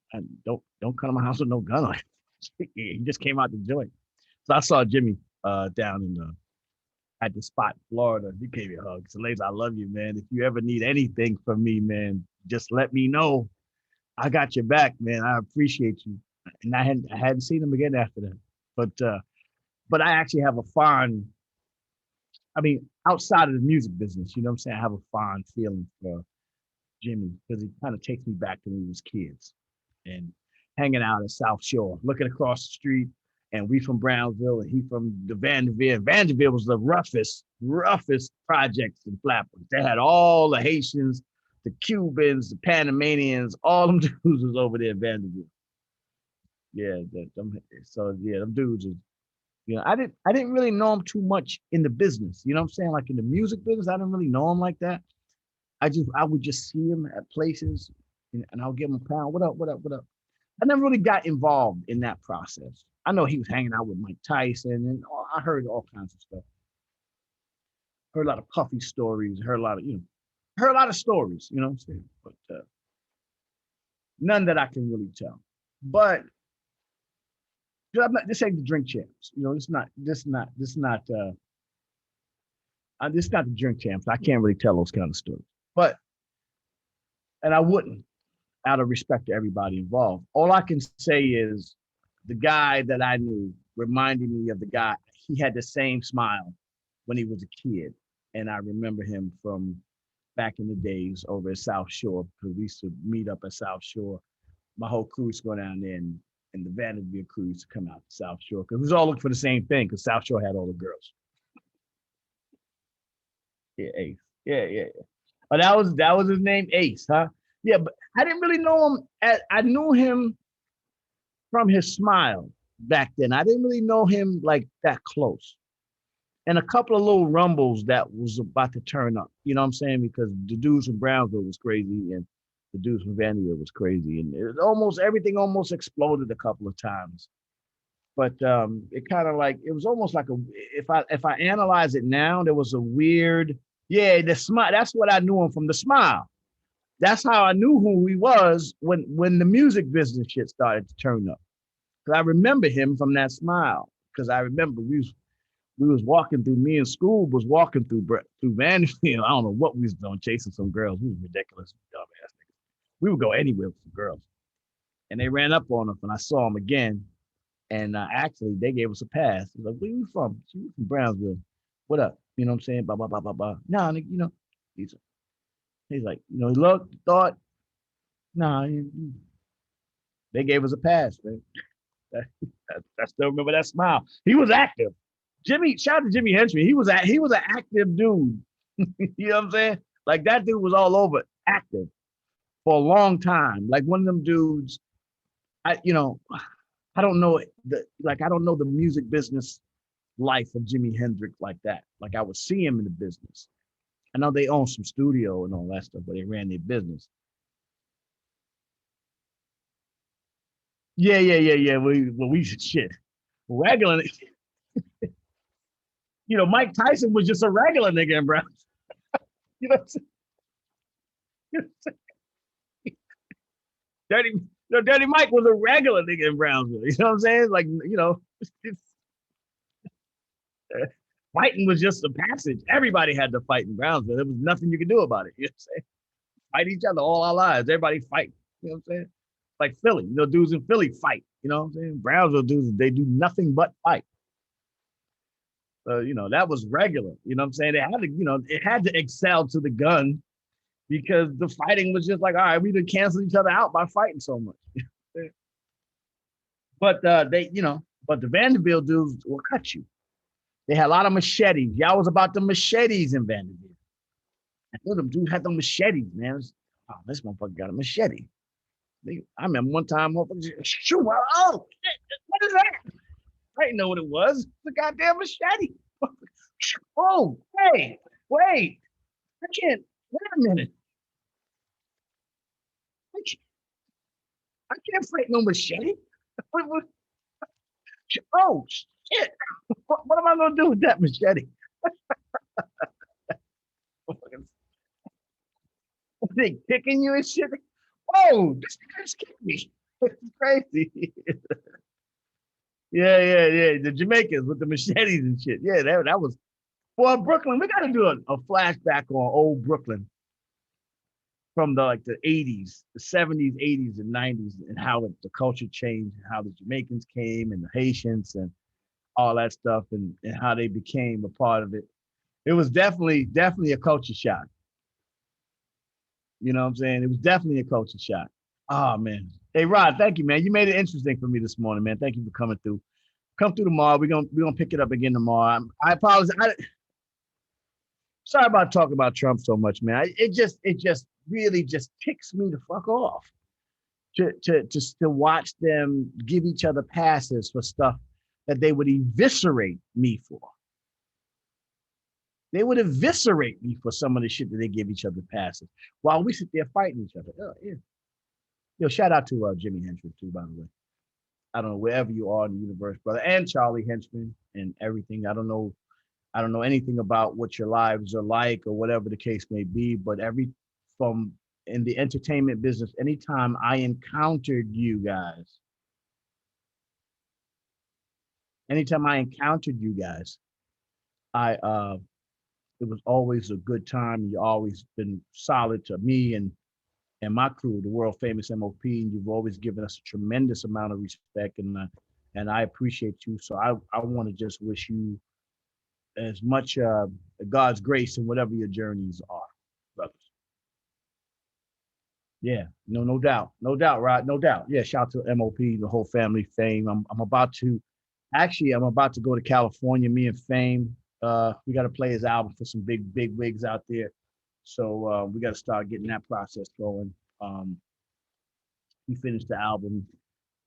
don't come to my house with no gun on it. He just came out the joint. So I saw Jimmy down at the spot in Florida. He gave me a hug. So, Lays, I love you, man. If you ever need anything from me, man, just let me know. I got your back, man. I appreciate you. And I hadn't seen him again after that. But I actually have a fond. I mean, outside of the music business. You know what I'm saying? I have a fond feeling for Jimmy because he kind of takes me back to when we was kids and hanging out at South Shore, looking across the street. And we from Brownsville and he from the Vanderbilt. Vanderbilt was the roughest projects in Flatbush. They had all the Haitians, the Cubans, the Panamanians, all them dudes was over there at Vanderbilt. Yeah, them dudes was, I didn't really know them too much in the business. You know what I'm saying? Like in the music business, I didn't really know them like that. I would just see him at places and I'll give him a pound. What up, what up, what up? I never really got involved in that process. I know he was hanging out with Mike Tyson and I heard all kinds of stuff. Heard a lot of Puffy stories, heard a lot of stories, you know what I'm saying? But none that I can really tell. But this ain't the Drink Champs. This not the Drink Champs. I can't really tell those kind of stories. But, and I wouldn't, out of respect to everybody involved. All I can say is the guy that I knew reminded me of the guy. He had the same smile when he was a kid. And I remember him from back in the days over at South Shore, because we used to meet up at South Shore. My whole crew used to go down there and the Vanderbilt crew used to come out to South Shore because we was all looking for the same thing because South Shore had all the girls. Yeah, Ace. Yeah. Oh, that was his name, Ace, huh? Yeah, but I didn't really know him. I knew him from his smile back then. I didn't really know him like that close. And a couple of little rumbles that was about to turn up. You know what I'm saying? Because the dudes from Brownsville was crazy and the dudes from Vanderbilt was crazy. And everything almost exploded a couple of times. But it kind of like, it was almost like if I analyze it now, there was a weird, the smile. That's what I knew him from, the smile. That's how I knew who he was when the music business shit started to turn up. Because I remember him from that smile. Because I remember we was walking through, me and Scoob was walking through Vanderbilt. I don't know what we was doing, chasing some girls. We was ridiculous, dumbass niggas. We would go anywhere with some girls. And they ran up on us and I saw them again. And actually, they gave us a pass. He's like, where you from? She was from Brownsville. What up? You know what I'm saying? Blah, blah, blah, blah, blah. Nah, he's like, he looked, thought, nah, they gave us a pass, man. I still remember that smile. He was active. Shout out to Jimmy Henchman. He was an active dude. You know what I'm saying? Like that dude was all over active for a long time. Like one of them dudes, I don't know the music business life of Jimi Hendrix like that. Like I would see him in the business. I know they own some studio and all that stuff, but they ran their business. Yeah. We shit. Regular. Mike Tyson was just a regular nigga in Brownsville. You know what I'm saying? Dirty Mike was a regular nigga in Brownsville. You know what I'm saying? Like, fighting was just a passage. Everybody had to fight in Brownsville. There was nothing you could do about it. You know what I'm saying? Fight each other all our lives. Everybody fight. You know what I'm saying? Like Philly. Dudes in Philly fight. You know what I'm saying? Brownsville dudes, they do nothing but fight. That was regular. You know what I'm saying? It had to excel to the gun because the fighting was just like, all right, we done canceled each other out by fighting so much. But but the Vanderbilt dudes will cut you. They had a lot of machetes. Y'all was about the machetes in Vanderbilt. I know them dudes had the machetes, man. This motherfucker got a machete. I remember one time, shoot, oh, shit, what is that? I didn't know what it was. It's a goddamn machete. Oh, hey, wait. I can't, wait a minute. I can't fight no machete. Oh, shit. What am I going to do with that machete? They kicking you and shit? Oh, this guy just kicked me. It's crazy. Yeah. The Jamaicans with the machetes and shit. Yeah, that was. Well, Brooklyn, we got to do a flashback on old Brooklyn from the 80s, the 70s, 80s, and 90s, and how the culture changed, and how the Jamaicans came and the Haitians and all that stuff, and how they became a part of it. It was definitely a culture shock. You know what I'm saying? It was definitely a culture shock. Oh man. Hey Rod, thank you, man. You made it interesting for me this morning, man. Thank you for coming through. Come through tomorrow. We're gonna pick it up again tomorrow. I apologize. Sorry about talking about Trump so much, man. It just really just ticks me the fuck off to watch them give each other passes for stuff that they would eviscerate me for. They would eviscerate me for some of the shit that they give each other passes while we sit there fighting each other. Oh, yeah. Yo, shout out to Jimi Hendrix too, by the way. I don't know wherever you are in the universe, brother, and Charlie Henchman and everything. I don't know anything about what your lives are like or whatever the case may be, but from in the entertainment business, anytime I encountered you guys, it was always a good time. You've always been solid to me and my crew, the world famous MOP, and you've always given us a tremendous amount of respect, and I appreciate you. So I want to just wish you as much God's grace in whatever your journeys are, brothers. Yeah, no doubt, Rod, no doubt. Yeah, shout out to MOP, the whole family, Fame. I'm about to go to California. Me and Fame, we got to play his album for some big wigs out there. So we got to start getting that process going. We finished the album,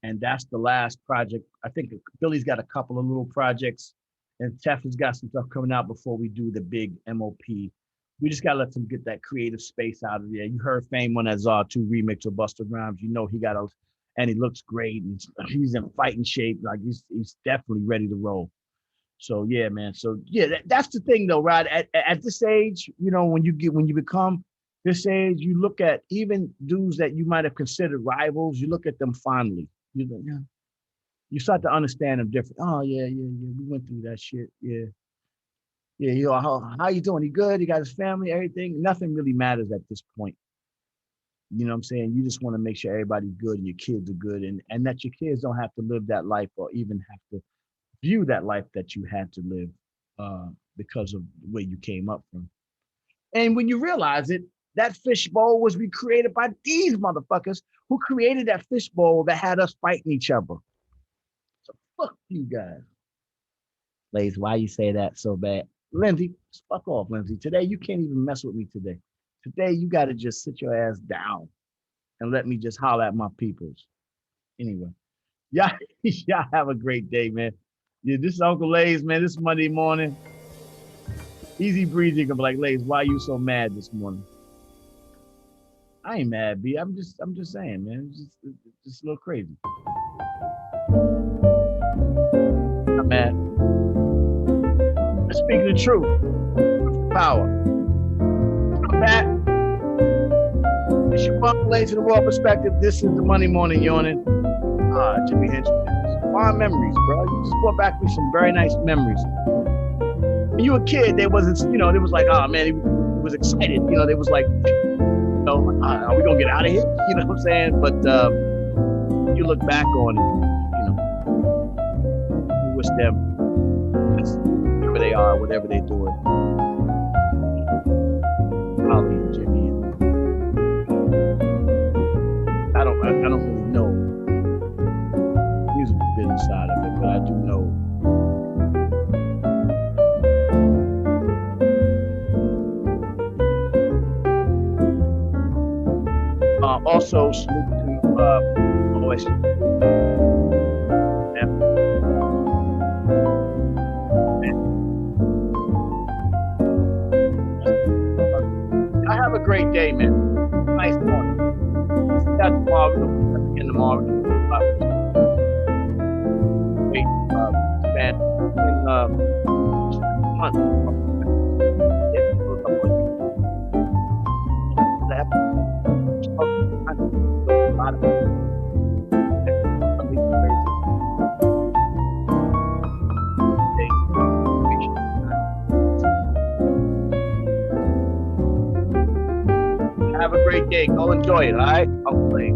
and that's the last project. I think Billy's got a couple of little projects, and Tef has got some stuff coming out before we do the big MOP. We just got to let them get that creative space out of there. You heard Fame on that Czar 2 remix of Busta Rhymes. You know and he looks great, and he's in fighting shape. Like he's definitely ready to roll. So yeah, man. So yeah, that's the thing though, Rod. At this age, you know, when you become this age, you look at even dudes that you might have considered rivals. You look at them fondly. You start to understand them different. Oh yeah. We went through that shit. Yeah. You know how you doing? He good? He got his family, everything. Nothing really matters at this point. You know what I'm saying? You just want to make sure everybody's good and your kids are good, and that your kids don't have to live that life or even have to view that life that you had to live because of where you came up from. And when you realize it, that fishbowl was recreated by these motherfuckers who created that fishbowl that had us fighting each other. So fuck you guys. Lays, why you say that so bad? Lindsay, just fuck off, Lindsay. Today, you can't even mess with me today. Today, you got to just sit your ass down and let me just holler at my peoples. Anyway, y'all have a great day, man. Yeah, this is Uncle Lays, man. This is Monday morning. Easy breezy. Gonna be like, Lays, why you so mad this morning? I ain't mad, B. I'm just saying, man. It's just a little crazy. I'm mad. Speaking the truth, power. I'm back. It's your Uncle Lays in the World Perspective. This is the Monday Morning Yawning. Jimmy Henchman. Fond memories, bro. You just brought back me some very nice memories. When you were a kid, there wasn't, there was like, oh man, he was excited. There was like, are we gonna get out of here? You know what I'm saying? But you look back on it, you wish them wherever they are, whatever they're doing. Holly and Jimmy. I don't really know music business side of it, but I do know also salute to Lois. I have a great day, man. Nice morning. That's tomorrow. Again tomorrow. Wait, man. In month. Have a great day. Go enjoy it, all right? I'll play.